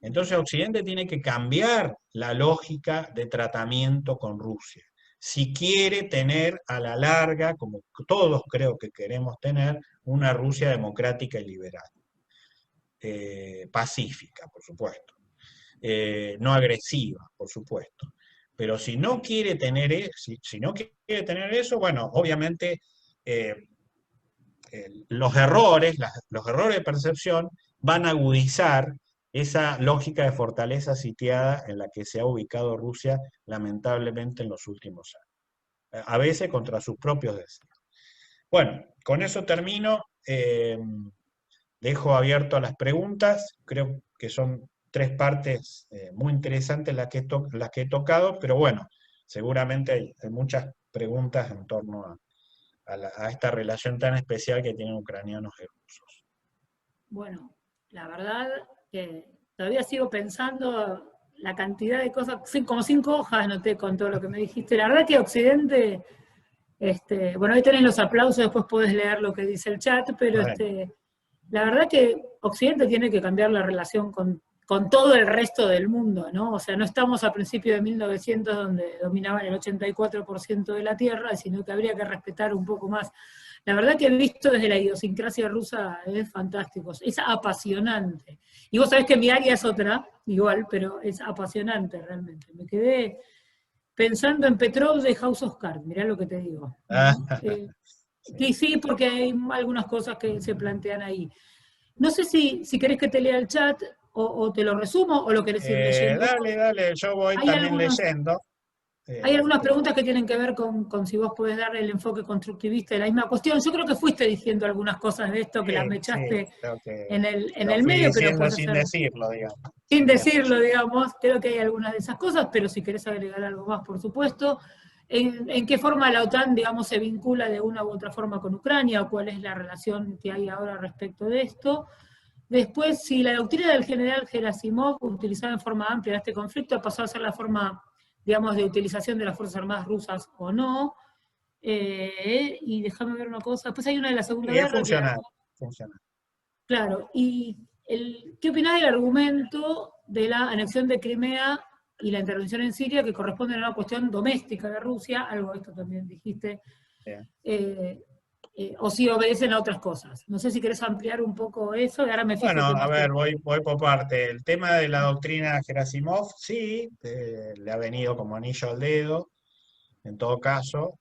Entonces Occidente tiene que cambiar la lógica de tratamiento con Rusia. Si quiere tener a la larga, como todos creo que queremos tener, una Rusia democrática y liberal. pacífica, por supuesto, no agresiva, por supuesto. Pero si no quiere tener, si no quiere tener eso, bueno, obviamente los errores de percepción van a agudizar esa lógica de fortaleza sitiada en la que se ha ubicado Rusia, lamentablemente, en los últimos años. A veces contra sus propios deseos. Bueno, con eso termino. Dejo abierto a las preguntas. Creo que son tres partes muy interesantes las que he tocado, pero bueno, seguramente hay muchas preguntas en torno a esta relación tan especial que tienen ucranianos y rusos. Bueno, la verdad que todavía sigo pensando la cantidad de cosas, como 5 hojas anoté con todo lo que me dijiste. La verdad que Occidente, bueno, ahí tenés los aplausos, después podés leer lo que dice el chat, pero Bueno. la verdad que Occidente tiene que cambiar la relación con todo el resto del mundo, ¿no? O sea, no estamos a principios de 1900 donde dominaban el 84% de la Tierra, sino que habría que respetar un poco más. La verdad que visto desde la idiosincrasia rusa es fantástico, es apasionante. Y vos sabés que mi área es otra, igual, pero es apasionante realmente. Me quedé pensando en Petrov de House of Cards, mirá lo que te digo, ¿no? Sí, porque hay algunas cosas que se plantean ahí. No sé si querés que te lea el chat o te lo resumo o lo querés ir leyendo. Dale, yo voy Hay también algunos, leyendo. hay algunas Pero preguntas que tienen que ver con si vos podés dar el enfoque constructivista de la misma cuestión. Yo creo que fuiste diciendo algunas cosas de esto, que las sí, mechaste creo que en lo el fui medio, pero diciendo puedes sin hacer, decirlo, digamos. sin Sin decirlo, decirlo. digamos, creo que hay algunas de esas cosas, pero si querés agregar algo más, por supuesto. ¿En qué forma la OTAN, digamos, se vincula de una u otra forma con Ucrania, o cuál es la relación que hay ahora respecto de esto? Después, si la doctrina del general Gerasimov, utilizada en forma amplia en este conflicto, pasó a ser la forma, digamos, de utilización de las Fuerzas Armadas rusas o no. Y déjame ver una cosa. Después hay una de la Segunda Sí, es Guerra que, funcional, funciona. claro, y ¿qué opinás del argumento de la anexión de Crimea y la intervención en Siria, que corresponden a una cuestión doméstica de Rusia? Algo de esto también dijiste. Bien. O si obedecen a otras cosas. No sé si querés ampliar un poco eso, y ahora me Bueno, fijo qué a más ver, tenés. voy por parte. El tema de la doctrina Gerasimov, sí, le ha venido como anillo al dedo, en todo caso.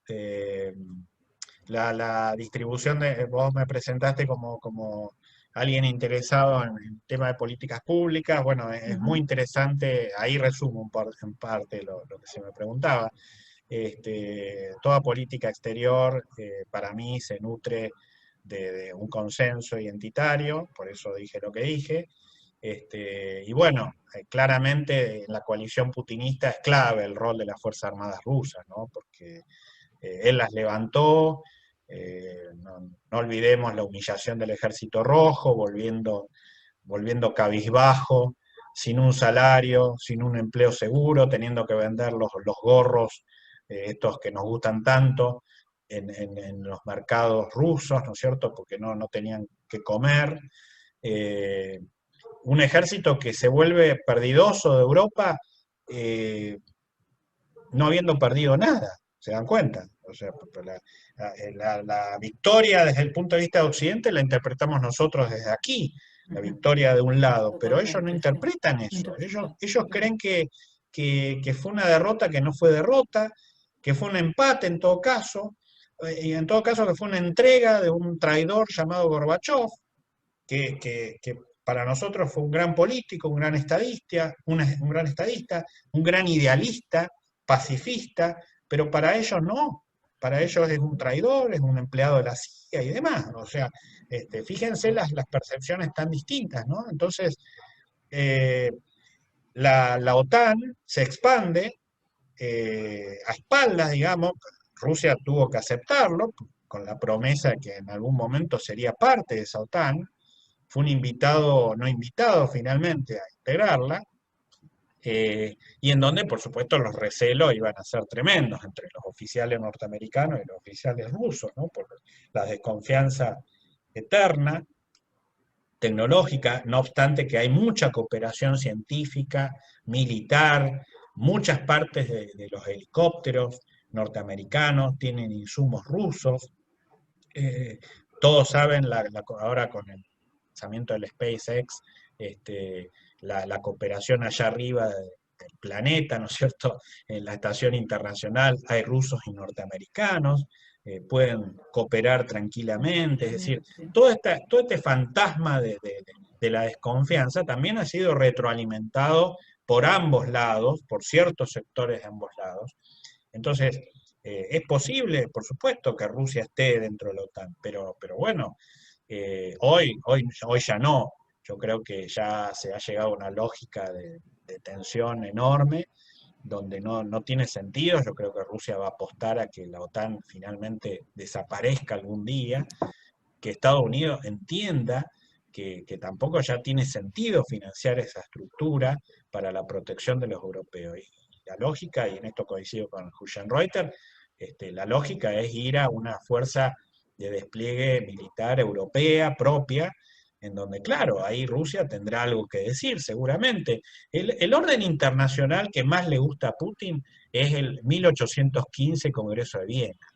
La distribución vos me presentaste como alguien interesado en el tema de políticas públicas. Bueno, es muy interesante, ahí resumo en parte lo que se me preguntaba. Toda política exterior para mí se nutre de un consenso identitario, por eso dije lo que dije. Y bueno, claramente en la coalición putinista es clave el rol de las Fuerzas Armadas rusas, ¿no? Porque él las levantó. No olvidemos la humillación del Ejército Rojo, volviendo cabizbajo, sin un salario, sin un empleo seguro, teniendo que vender los gorros, estos que nos gustan tanto, en los mercados rusos, ¿no es cierto? Porque no tenían que comer. Eh, un ejército que se vuelve perdidoso de Europa, no habiendo perdido nada, ¿se dan cuenta? O sea, la victoria desde el punto de vista de Occidente la interpretamos nosotros desde aquí, la victoria de un lado, pero ellos no Totalmente, sí. interpretan eso. Interpreto, Ellos claro. creen que fue una derrota que no fue derrota, que fue un empate en todo caso, y en todo caso que fue una entrega de un traidor llamado Gorbachev, que para nosotros fue un gran político, un gran estadista, un gran idealista, pacifista, pero para ellos no. Para ellos es un traidor, es un empleado de la CIA y demás. O sea, fíjense las percepciones tan distintas, ¿no? Entonces, eh, la OTAN se expande a espaldas, digamos. Rusia tuvo que aceptarlo con la promesa que en algún momento sería parte de esa OTAN. Fue un invitado, no invitado finalmente a integrarla, y en donde, por supuesto, los recelos iban a ser tremendos entre los oficiales norteamericanos y los oficiales rusos, ¿no? Por la desconfianza eterna, tecnológica, no obstante que hay mucha cooperación científica, militar, muchas partes de los helicópteros norteamericanos tienen insumos rusos. eh, Todos saben ahora con lanzamiento del SpaceX, la cooperación allá arriba del planeta, ¿no es cierto? En la estación internacional hay rusos y norteamericanos, pueden cooperar tranquilamente, es decir, todo este fantasma de la desconfianza también ha sido retroalimentado por ambos lados, por ciertos sectores de ambos lados. Entonces, es posible, por supuesto, que Rusia esté dentro de la OTAN, pero bueno, hoy ya no. Yo creo que ya se ha llegado a una lógica de tensión enorme, donde no tiene sentido. Yo creo que Rusia va a apostar a que la OTAN finalmente desaparezca algún día, que Estados Unidos entienda que tampoco ya tiene sentido financiar esa estructura para la protección de los europeos. Y la lógica, y en esto coincido con Hülsenreuther, la lógica es ir a una fuerza de despliegue militar europea propia, en donde, claro, ahí Rusia tendrá algo que decir, seguramente. El orden internacional que más le gusta a Putin es el 1815 Congreso de Viena,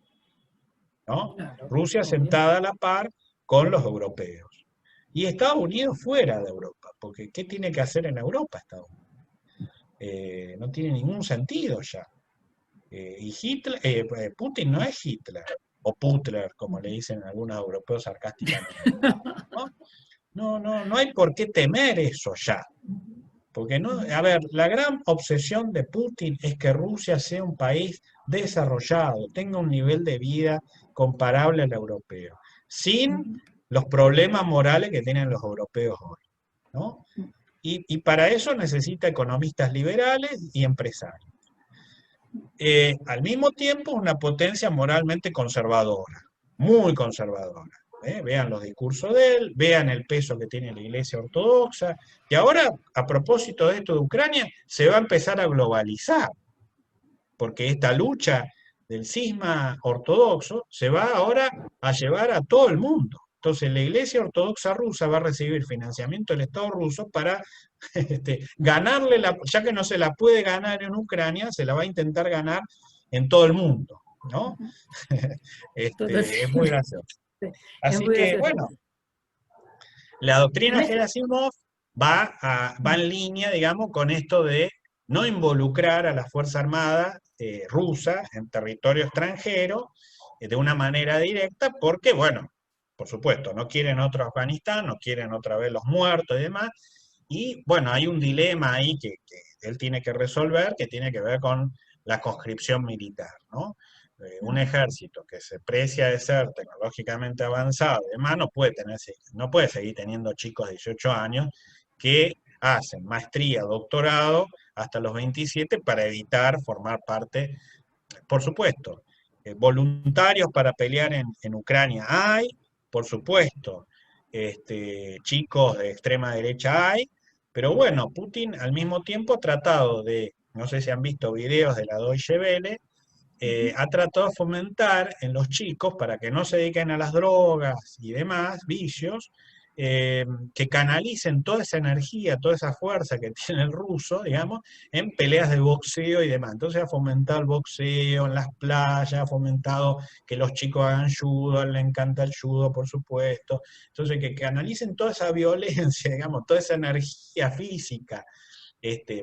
¿no? Claro, Rusia obvio. sentada a la par con los europeos. Y Estados Unidos fuera de Europa, porque ¿qué tiene que hacer en Europa Estados Unidos? No tiene ningún sentido ya. Y Putin no es Hitler, o Putler, como le dicen algunos europeos sarcásticamente, ¿no? No hay por qué temer eso ya. Porque no, a ver, la gran obsesión de Putin es que Rusia sea un país desarrollado, tenga un nivel de vida comparable al europeo, sin los problemas morales que tienen los europeos hoy, ¿no? Y para eso necesita economistas liberales y empresarios. Al mismo tiempo, una potencia moralmente conservadora, muy conservadora. Vean los discursos de él, vean el peso que tiene la Iglesia Ortodoxa, y ahora, a propósito de esto de Ucrania, se va a empezar a globalizar, porque esta lucha del cisma ortodoxo se va ahora a llevar a todo el mundo. Entonces la Iglesia Ortodoxa rusa va a recibir financiamiento del Estado ruso para ganarle, ya que no se la puede ganar en Ucrania, se la va a intentar ganar en todo el mundo, ¿no? Es muy gracioso. Así muy que, gracioso. bueno, la doctrina Gerasimov va en línea, digamos, con esto de no involucrar a la Fuerza Armada rusa en territorio extranjero de una manera directa, porque, bueno, por supuesto, no quieren otro Afganistán, no quieren otra vez los muertos y demás, y bueno, hay un dilema ahí que él tiene que resolver, que tiene que ver con la conscripción militar, ¿no? Un ejército que se precia de ser tecnológicamente avanzado y demás, no puede seguir teniendo chicos de 18 años que hacen maestría, doctorado hasta los 27 para evitar formar parte, por supuesto, voluntarios para pelear en Ucrania hay, por supuesto, chicos de extrema derecha hay, pero bueno, Putin al mismo tiempo ha tratado de, no sé si han visto videos de la Deutsche Welle, ha tratado de fomentar en los chicos, para que no se dediquen a las drogas y demás, vicios, que canalicen toda esa energía, toda esa fuerza que tiene el ruso, digamos, en peleas de boxeo y demás. Entonces ha fomentado el boxeo en las playas, ha fomentado que los chicos hagan judo, a él le encanta el judo, por supuesto. Entonces que canalicen toda esa violencia, digamos, toda esa energía física,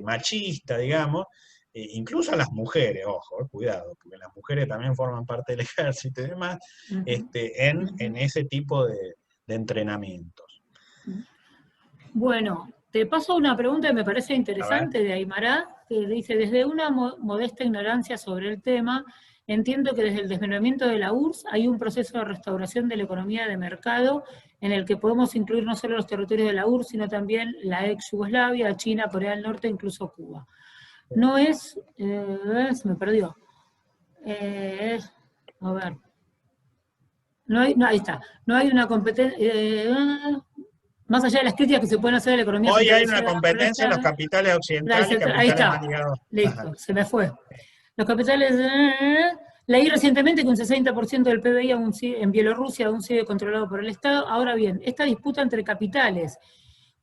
machista, digamos, incluso a las mujeres, ojo, cuidado, porque las mujeres también forman parte del ejército y demás, en ese tipo de entrenamientos. Bueno, te paso una pregunta que me parece interesante de Aymara, que dice, desde una modesta ignorancia sobre el tema, entiendo que desde el desmembramiento de la URSS hay un proceso de restauración de la economía de mercado en el que podemos incluir no solo los territorios de la URSS, sino también la ex Yugoslavia, China, Corea del Norte, incluso Cuba. No es, se me perdió. A ver. Ahí está. No hay una competencia, más allá de las críticas que se pueden hacer de la economía. Hoy hay una competencia en los capitales occidentales y capitales ahí está. más ligados. Listo, se me fue. Los capitales. Leí recientemente que un 60% del PBI en Bielorrusia aún sigue controlado por el Estado. Ahora bien, esta disputa entre capitales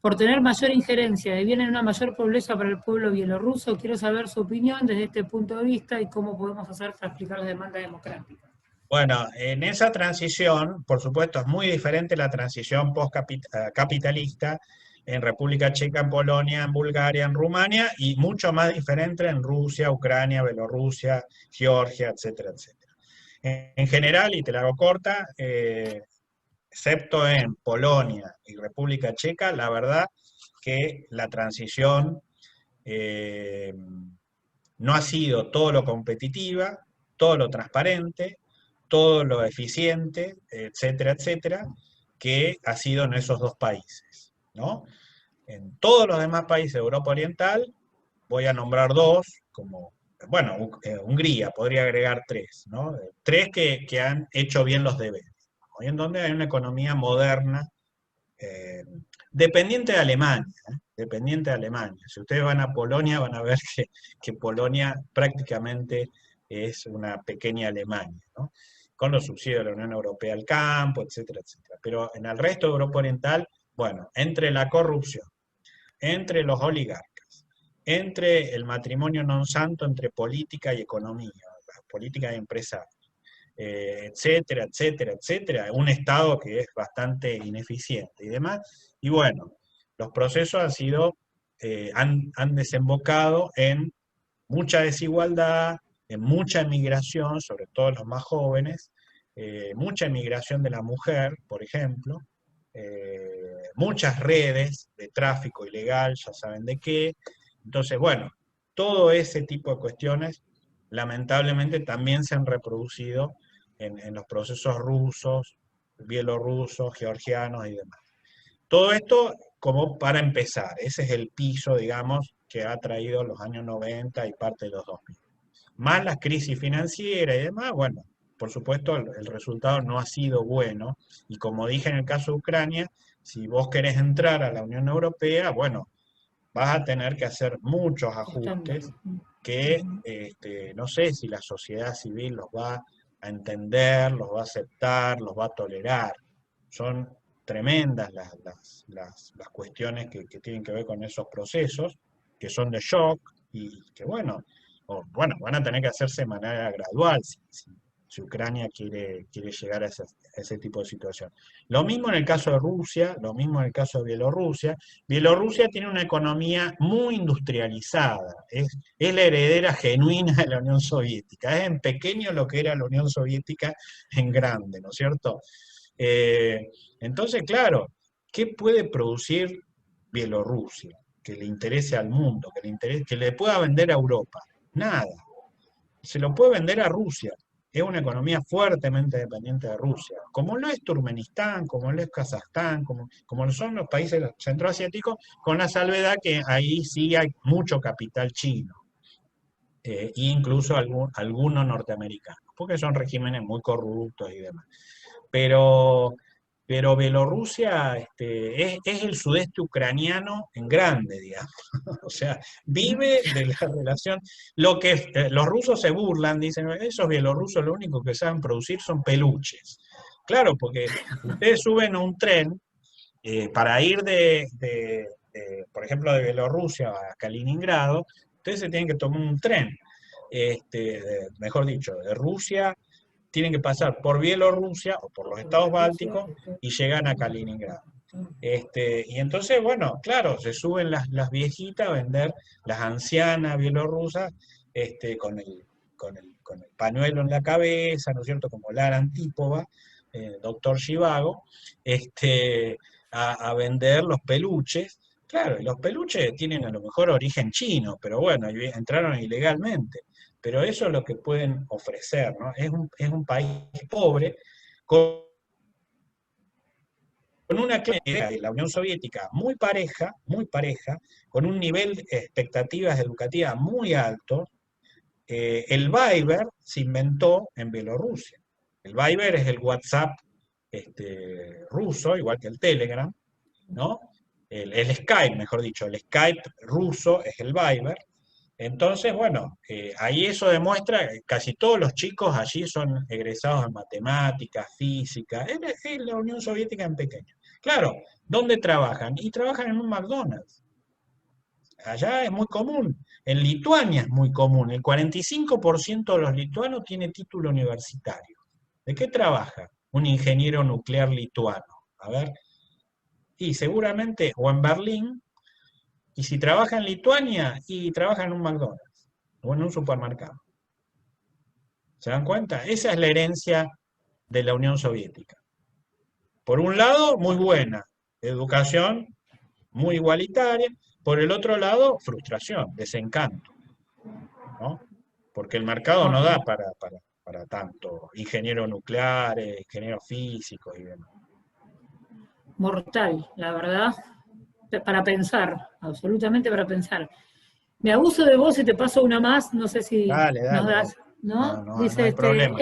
por tener mayor injerencia deviene una mayor pobreza para el pueblo bielorruso. Quiero saber su opinión desde este punto de vista y cómo podemos hacer para explicar las demandas democráticas. Bueno, en esa transición, por supuesto, es muy diferente la transición post-capitalista en República Checa, en Polonia, en Bulgaria, en Rumania, y mucho más diferente en Rusia, Ucrania, Bielorrusia, Georgia, etcétera, etcétera. En general, y te la hago corta, excepto en Polonia y República Checa, la verdad que la transición eh, no ha sido todo lo competitiva, todo lo transparente, todo lo eficiente, etcétera, etcétera, que ha sido en esos dos países, ¿no? En todos los demás países de Europa Oriental, voy a nombrar dos, como, bueno, Hungría, podría agregar tres, ¿no? Tres que han hecho bien los deberes, ¿no? Y en donde hay una economía moderna, eh, dependiente de Alemania, ¿eh? Dependiente de Alemania. Si ustedes van a Polonia, van a ver que Polonia prácticamente es una pequeña Alemania, ¿no? Con los subsidios de la Unión Europea al campo, etcétera, etcétera. Pero en el resto de Europa Oriental, bueno, entre la corrupción, entre los oligarcas, entre el matrimonio non santo entre política y economía, política y empresarios, etcétera, etcétera, etcétera, un Estado que es bastante ineficiente y demás. Y bueno, los procesos han desembocado en mucha desigualdad, en mucha emigración, sobre todo los más jóvenes, mucha emigración de la mujer, por ejemplo, muchas redes de tráfico ilegal, ya saben de qué. Entonces, bueno, todo ese tipo de cuestiones lamentablemente también se han reproducido en los procesos rusos, bielorrusos, georgianos y demás. Todo esto como para empezar, ese es el piso, digamos, que ha traído los años 90 y parte de los 2000. Más la crisis financiera y demás, bueno, por supuesto el resultado no ha sido bueno, y como dije en el caso de Ucrania, si vos querés entrar a la Unión Europea, bueno, vas a tener que hacer muchos ajustes Estándares. que no sé si la sociedad civil los va a entender, los va a aceptar, los va a tolerar. Son tremendas las cuestiones que tienen que ver con esos procesos, que son de shock y que bueno, van a tener que hacerse de manera gradual si Ucrania quiere llegar a ese tipo de situación. Lo mismo en el caso de Rusia, lo mismo en el caso de Bielorrusia. Bielorrusia tiene una economía muy industrializada, es la heredera genuina de la Unión Soviética, es en pequeño lo que era la Unión Soviética en grande, ¿no es cierto? Entonces, claro, ¿qué puede producir Bielorrusia que le interese al mundo, que le pueda vender a Europa? Nada. Se lo puede vender a Rusia. Es una economía fuertemente dependiente de Rusia, como lo es Turkmenistán, como lo es Kazajstán, como lo son los países centroasiáticos, con la salvedad que ahí sí hay mucho capital chino, e incluso algunos norteamericanos, porque son regímenes muy corruptos y demás. Pero, pero Bielorrusia es el sudeste ucraniano en grande, digamos. O sea, vive de la relación. Lo que los rusos se burlan, dicen, esos bielorrusos lo único que saben producir son peluches. Claro, porque ustedes suben a un tren para ir por ejemplo, de Bielorrusia a Kaliningrado, ustedes se tienen que tomar un tren. Mejor dicho, de Rusia tienen que pasar por Bielorrusia o por los estados bálticos y llegan a Kaliningrado. Y entonces, bueno, claro, se suben las viejitas a vender, las ancianas bielorrusas, con el pañuelo en la cabeza, ¿no es cierto? Como Lara Antípova, doctor Zhivago, a vender los peluches. Claro, y los peluches tienen a lo mejor origen chino, pero bueno, entraron ilegalmente. Pero eso es lo que pueden ofrecer, ¿no? Es un país pobre, con una idea de la Unión Soviética muy pareja, con un nivel de expectativas educativas muy alto. El Viber se inventó en Bielorrusia. El Viber es el WhatsApp ruso, igual que el Telegram, ¿no? El Skype, mejor dicho, el Skype ruso es el Viber. Entonces, bueno, ahí eso demuestra que casi todos los chicos allí son egresados en matemáticas, física, es la Unión Soviética en pequeño. Claro, ¿dónde trabajan? Y trabajan en un McDonald's. Allá es muy común. En Lituania es muy común. El 45% de los lituanos tiene título universitario. ¿De qué trabaja un ingeniero nuclear lituano? A ver, y seguramente, o en Berlín, y si trabaja en Lituania, y trabaja en un McDonald's, o en un supermercado. ¿Se dan cuenta? Esa es la herencia de la Unión Soviética. Por un lado, muy buena, educación muy igualitaria, por el otro lado, frustración, desencanto, ¿no? Porque el mercado no da para tanto, ingenieros nucleares, ingenieros físicos y demás. Mortal, la verdad, para pensar, absolutamente para pensar. Me abuso de vos y te paso una más, no sé si Dale, nos dale, dale. das, No, ¿no? no, no Dice hay problema.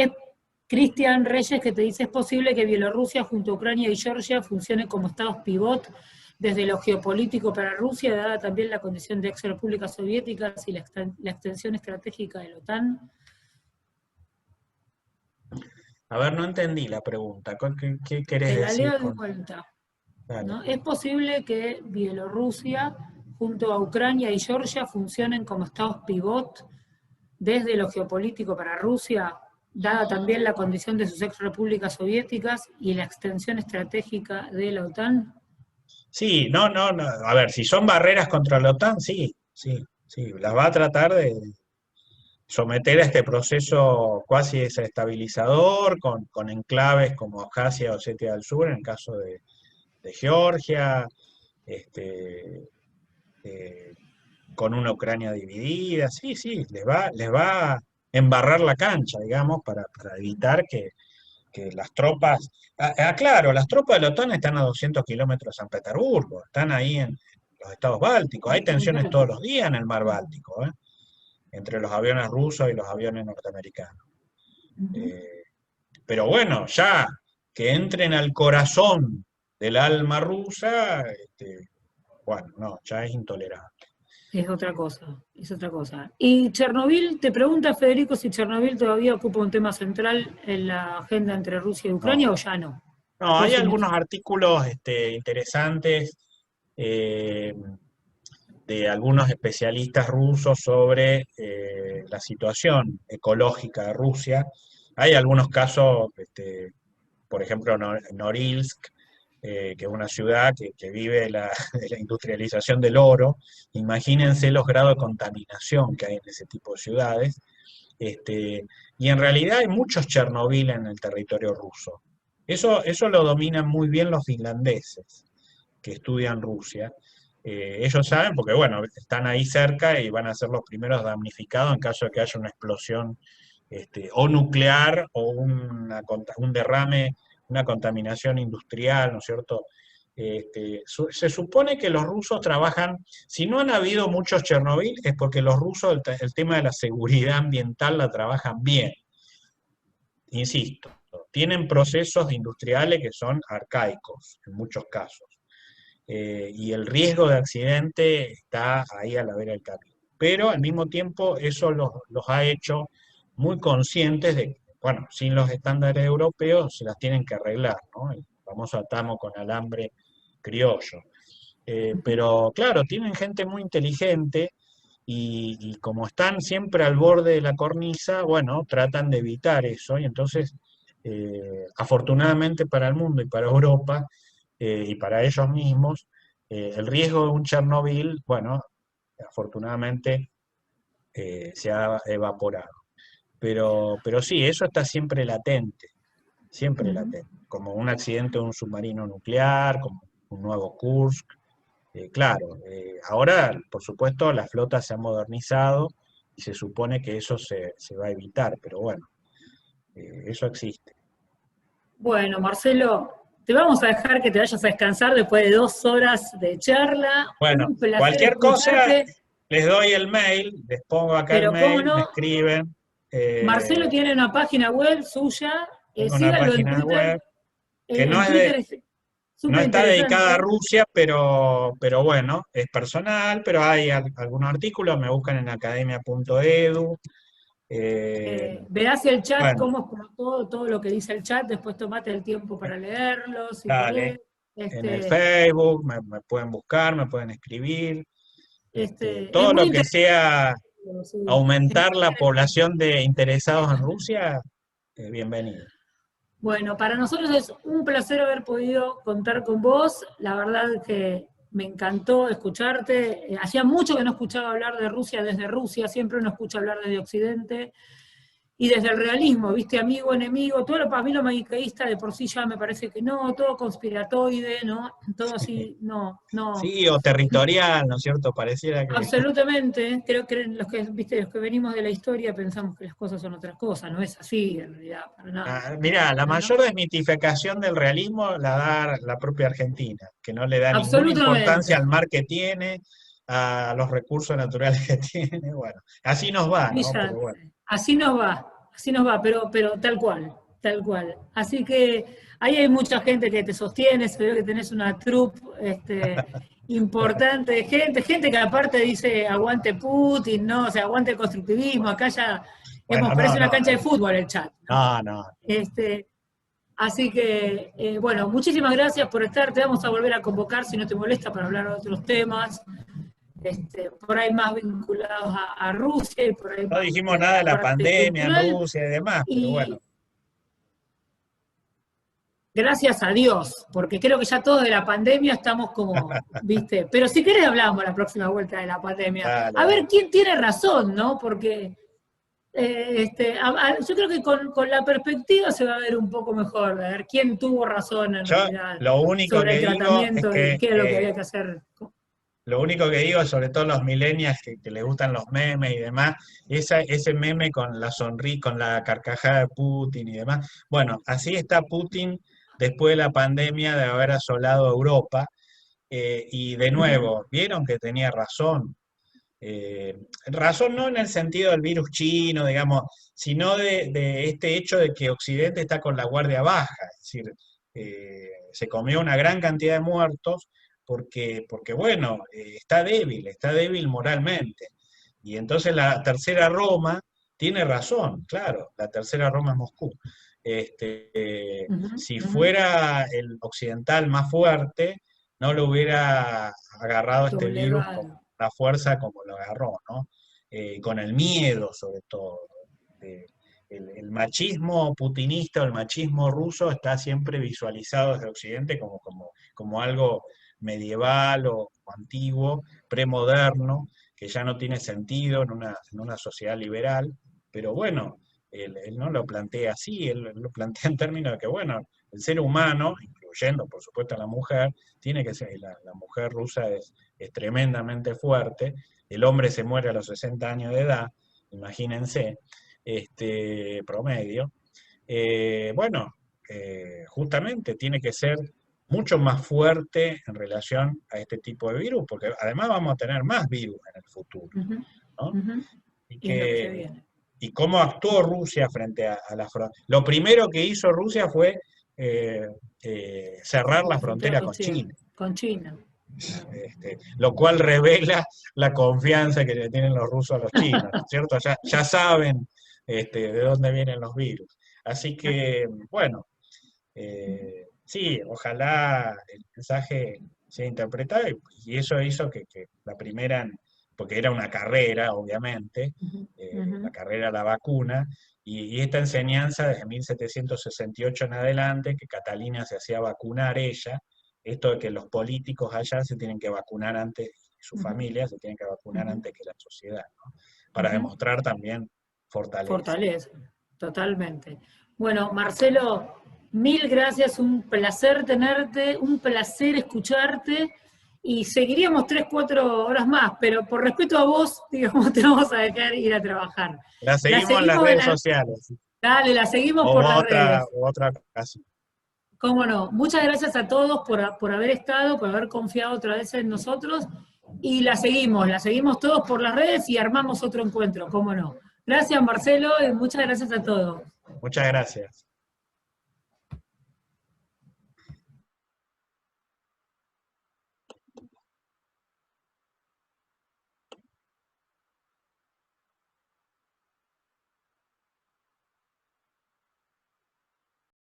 Cristian Reyes que te dice, ¿es posible que Bielorrusia junto a Ucrania y Georgia funcione como estados pivot desde lo geopolítico para Rusia, dada también la condición de ex repúblicas soviéticas y la extensión estratégica de la OTAN? A ver, no entendí la pregunta. ¿Qué querés Te la decir leo de con...? vuelta. Dale. ¿No? ¿Es posible que Bielorrusia junto a Ucrania y Georgia funcionen como estados pivot desde lo geopolítico para Rusia, dada también la condición de sus ex repúblicas soviéticas y la extensión estratégica de la OTAN? Sí, no, no, no. A ver, si son barreras contra la OTAN, sí, sí, sí. Las va a tratar de someter a este proceso cuasi desestabilizador con enclaves como Abjasia o Osetia del Sur, en el caso de Georgia, este, eh, con una Ucrania dividida. Sí, sí, les va a embarrar la cancha, digamos, para evitar que las tropas. Claro, las tropas de la OTAN están a 200 kilómetros de San Petersburgo, están ahí en los estados bálticos. Hay tensiones todos los días en el mar Báltico, entre los aviones rusos y los aviones norteamericanos. Eh, pero bueno, ya que entren al corazón del alma rusa, bueno, no, ya es intolerable. Es otra cosa, es otra cosa. Y Chernobyl, te pregunta Federico si Chernobyl todavía ocupa un tema central en la agenda entre Rusia y Ucrania No, o ya no. no, hay Resumís. algunos artículos interesantes eh, de algunos especialistas rusos sobre la situación ecológica de Rusia. Hay algunos casos, por ejemplo, Norilsk, que es una ciudad que vive de la industrialización del oro. Imagínense los grados de contaminación que hay en ese tipo de ciudades. Y en realidad hay muchos Chernobyl en el territorio ruso. Eso lo dominan muy bien los finlandeses que estudian Rusia. Ellos saben porque, bueno, están ahí cerca y van a ser los primeros damnificados en caso de que haya una explosión o nuclear o un derrame, una contaminación industrial, ¿no es cierto? Se supone que los rusos trabajan, si no han habido muchos Chernobyl, es porque los rusos el tema de la seguridad ambiental la trabajan bien. Insisto, tienen procesos industriales que son arcaicos en muchos casos. Y el riesgo de accidente está ahí a la vera del camino. Pero al mismo tiempo eso los ha hecho muy conscientes de que, bueno, sin los estándares europeos se las tienen que arreglar, ¿no? El famoso atamo con alambre criollo. Pero claro, tienen gente muy inteligente y como están siempre al borde de la cornisa, bueno, tratan de evitar eso y entonces, afortunadamente para el mundo y para Europa, y para ellos mismos, el riesgo de un Chernobyl, bueno, afortunadamente se ha evaporado. Pero sí, eso está siempre latente, como un accidente de un submarino nuclear, como un nuevo Kursk. Claro, ahora, por supuesto, la flota se ha modernizado y se supone que eso se va a evitar, pero bueno, eso existe. Bueno, Marcelo, te vamos a dejar que te vayas a descansar después de 2 horas de charla. Bueno, Un placer cualquier cosa, escucharte, les doy el mail, les pongo acá el pero cómo mail, me no, escriben. Marcelo eh, tiene una página web suya, Tengo una síganlo en página Twitter. web que En Twitter es no súper está dedicada a interesante. Rusia, pero bueno, es personal, pero hay algunos artículos, me buscan en academia.edu. Verás el chat, Bueno, cómo explotó todo lo que dice el chat, después tomate el tiempo para leerlo, si querés. dale. En el Facebook me pueden buscar, me pueden escribir. Es Todo muy lo que interesante. sea Sí, es aumentar muy la interesante. población de interesados en Rusia, bienvenido. Bueno, para nosotros es un placer haber podido contar con vos. La verdad que me encantó escucharte. Hacía mucho que no escuchaba hablar de Rusia desde Rusia, siempre uno escucha hablar desde Occidente. Y desde el realismo, ¿viste? Amigo, enemigo, todo para mí lo maniqueísta de por sí ya me parece que no, todo conspiratoide, ¿no? Todo así, no, no. Sí, o territorial, ¿no es cierto? Pareciera que... Absolutamente, creo que los que, viste, los que venimos de la historia pensamos que las cosas son otras cosas, no es así en realidad, para nada. Mirá, la ¿No? mayor desmitificación del realismo la da la propia Argentina, que no le da ninguna importancia Absolutamente. al mar que tiene, a los recursos naturales que tiene, bueno, así nos va, ¿no? Ella, Pero bueno. así nos va, pero tal cual, tal cual. Así que ahí hay mucha gente que te sostiene, se ve que tenés una troupe importante de gente que aparte dice aguante Putin, ¿no? O sea, aguante el constructivismo, acá ya, digamos, Bueno, parece no, una no, cancha de fútbol el chat, ¿no? no, no. Este, así que, bueno, muchísimas gracias por estar, te vamos a volver a convocar si no te molesta para hablar de otros temas. Por ahí más vinculados a Rusia y por ahí No más dijimos desde nada de la la parte pandemia en cultural. Rusia y demás, pero bueno. Y gracias a Dios, porque creo que ya todos de la pandemia estamos como, viste, pero si querés hablamos la próxima vuelta de la pandemia. Dale, A ver dale. quién tiene razón, ¿no? Porque yo creo que con la perspectiva se va a ver un poco mejor, a ver quién tuvo razón en Yo realidad lo único sobre que el digo es tratamiento y que qué era lo que había que hacer. lo único que digo, sobre todo los millennials que les gustan los memes y demás, ese meme con la sonrisa, con la carcajada de Putin y demás. Bueno, así está Putin después de la pandemia de haber asolado Europa. Y de Ujú. nuevo, vieron que tenía razón. Razón no en el sentido del virus chino, digamos, sino de este hecho de que Occidente está con la guardia baja, es decir, se comió una gran cantidad de muertos porque bueno, está débil moralmente. Y entonces la tercera Roma tiene razón, claro, la tercera Roma es Moscú. Ujú, Si ujú. fuera el occidental más fuerte, no lo hubiera agarrado este virus con Doblegado. la fuerza como lo agarró, ¿no? Con el miedo, sobre todo. Eh, el machismo putinista o el machismo ruso está siempre visualizado desde Occidente como algo medieval o antiguo, premoderno, que ya no tiene sentido en una sociedad liberal, pero bueno, él no lo plantea así, él lo plantea en términos de que, bueno, el ser humano, incluyendo por supuesto a la mujer, tiene que ser, la mujer rusa es tremendamente fuerte, el hombre se muere a los 60 años de edad, imagínense, promedio. Bueno, justamente tiene que ser mucho más fuerte en relación a este tipo de virus, porque además vamos a tener más virus en el futuro, Ujú, ¿no? ujú. Y, Y en lo que se que, viene. y cómo actuó Rusia frente a la frontera. Lo primero que hizo Rusia fue eh, cerrar la La frontera frontera con con China. China. Con China. Claro. Lo cual revela la confianza que le tienen los rusos a los chinos, ¿no es cierto? Ya saben de dónde vienen los virus. Así que, bueno, sí, ojalá el mensaje sea interpretado y eso hizo que la primera, porque era una carrera, obviamente, Ujú, la ujú. carrera a la vacuna, y esta enseñanza desde 1768 en adelante, que Catalina se hacía vacunar ella, esto de que los políticos allá se tienen que vacunar antes, su Ujú, familia se tienen que vacunar ujú, antes que la sociedad, ¿no? Para ujú. demostrar también fortaleza. Fortalece, totalmente. Bueno, Marcelo, mil gracias, un placer tenerte, un placer escucharte y seguiríamos 3, 4 horas más, pero por respeto a vos, digamos, te vamos a dejar ir a trabajar. La La seguimos en las seguimos en redes la, sociales, dale, la seguimos o por las otra, redes. u otra ocasión. Cómo no. Muchas gracias a todos por haber estado, por haber confiado otra vez en nosotros. Y la seguimos todos por las redes y armamos otro encuentro, cómo no. Gracias, Marcelo, y muchas gracias a todos. Muchas gracias.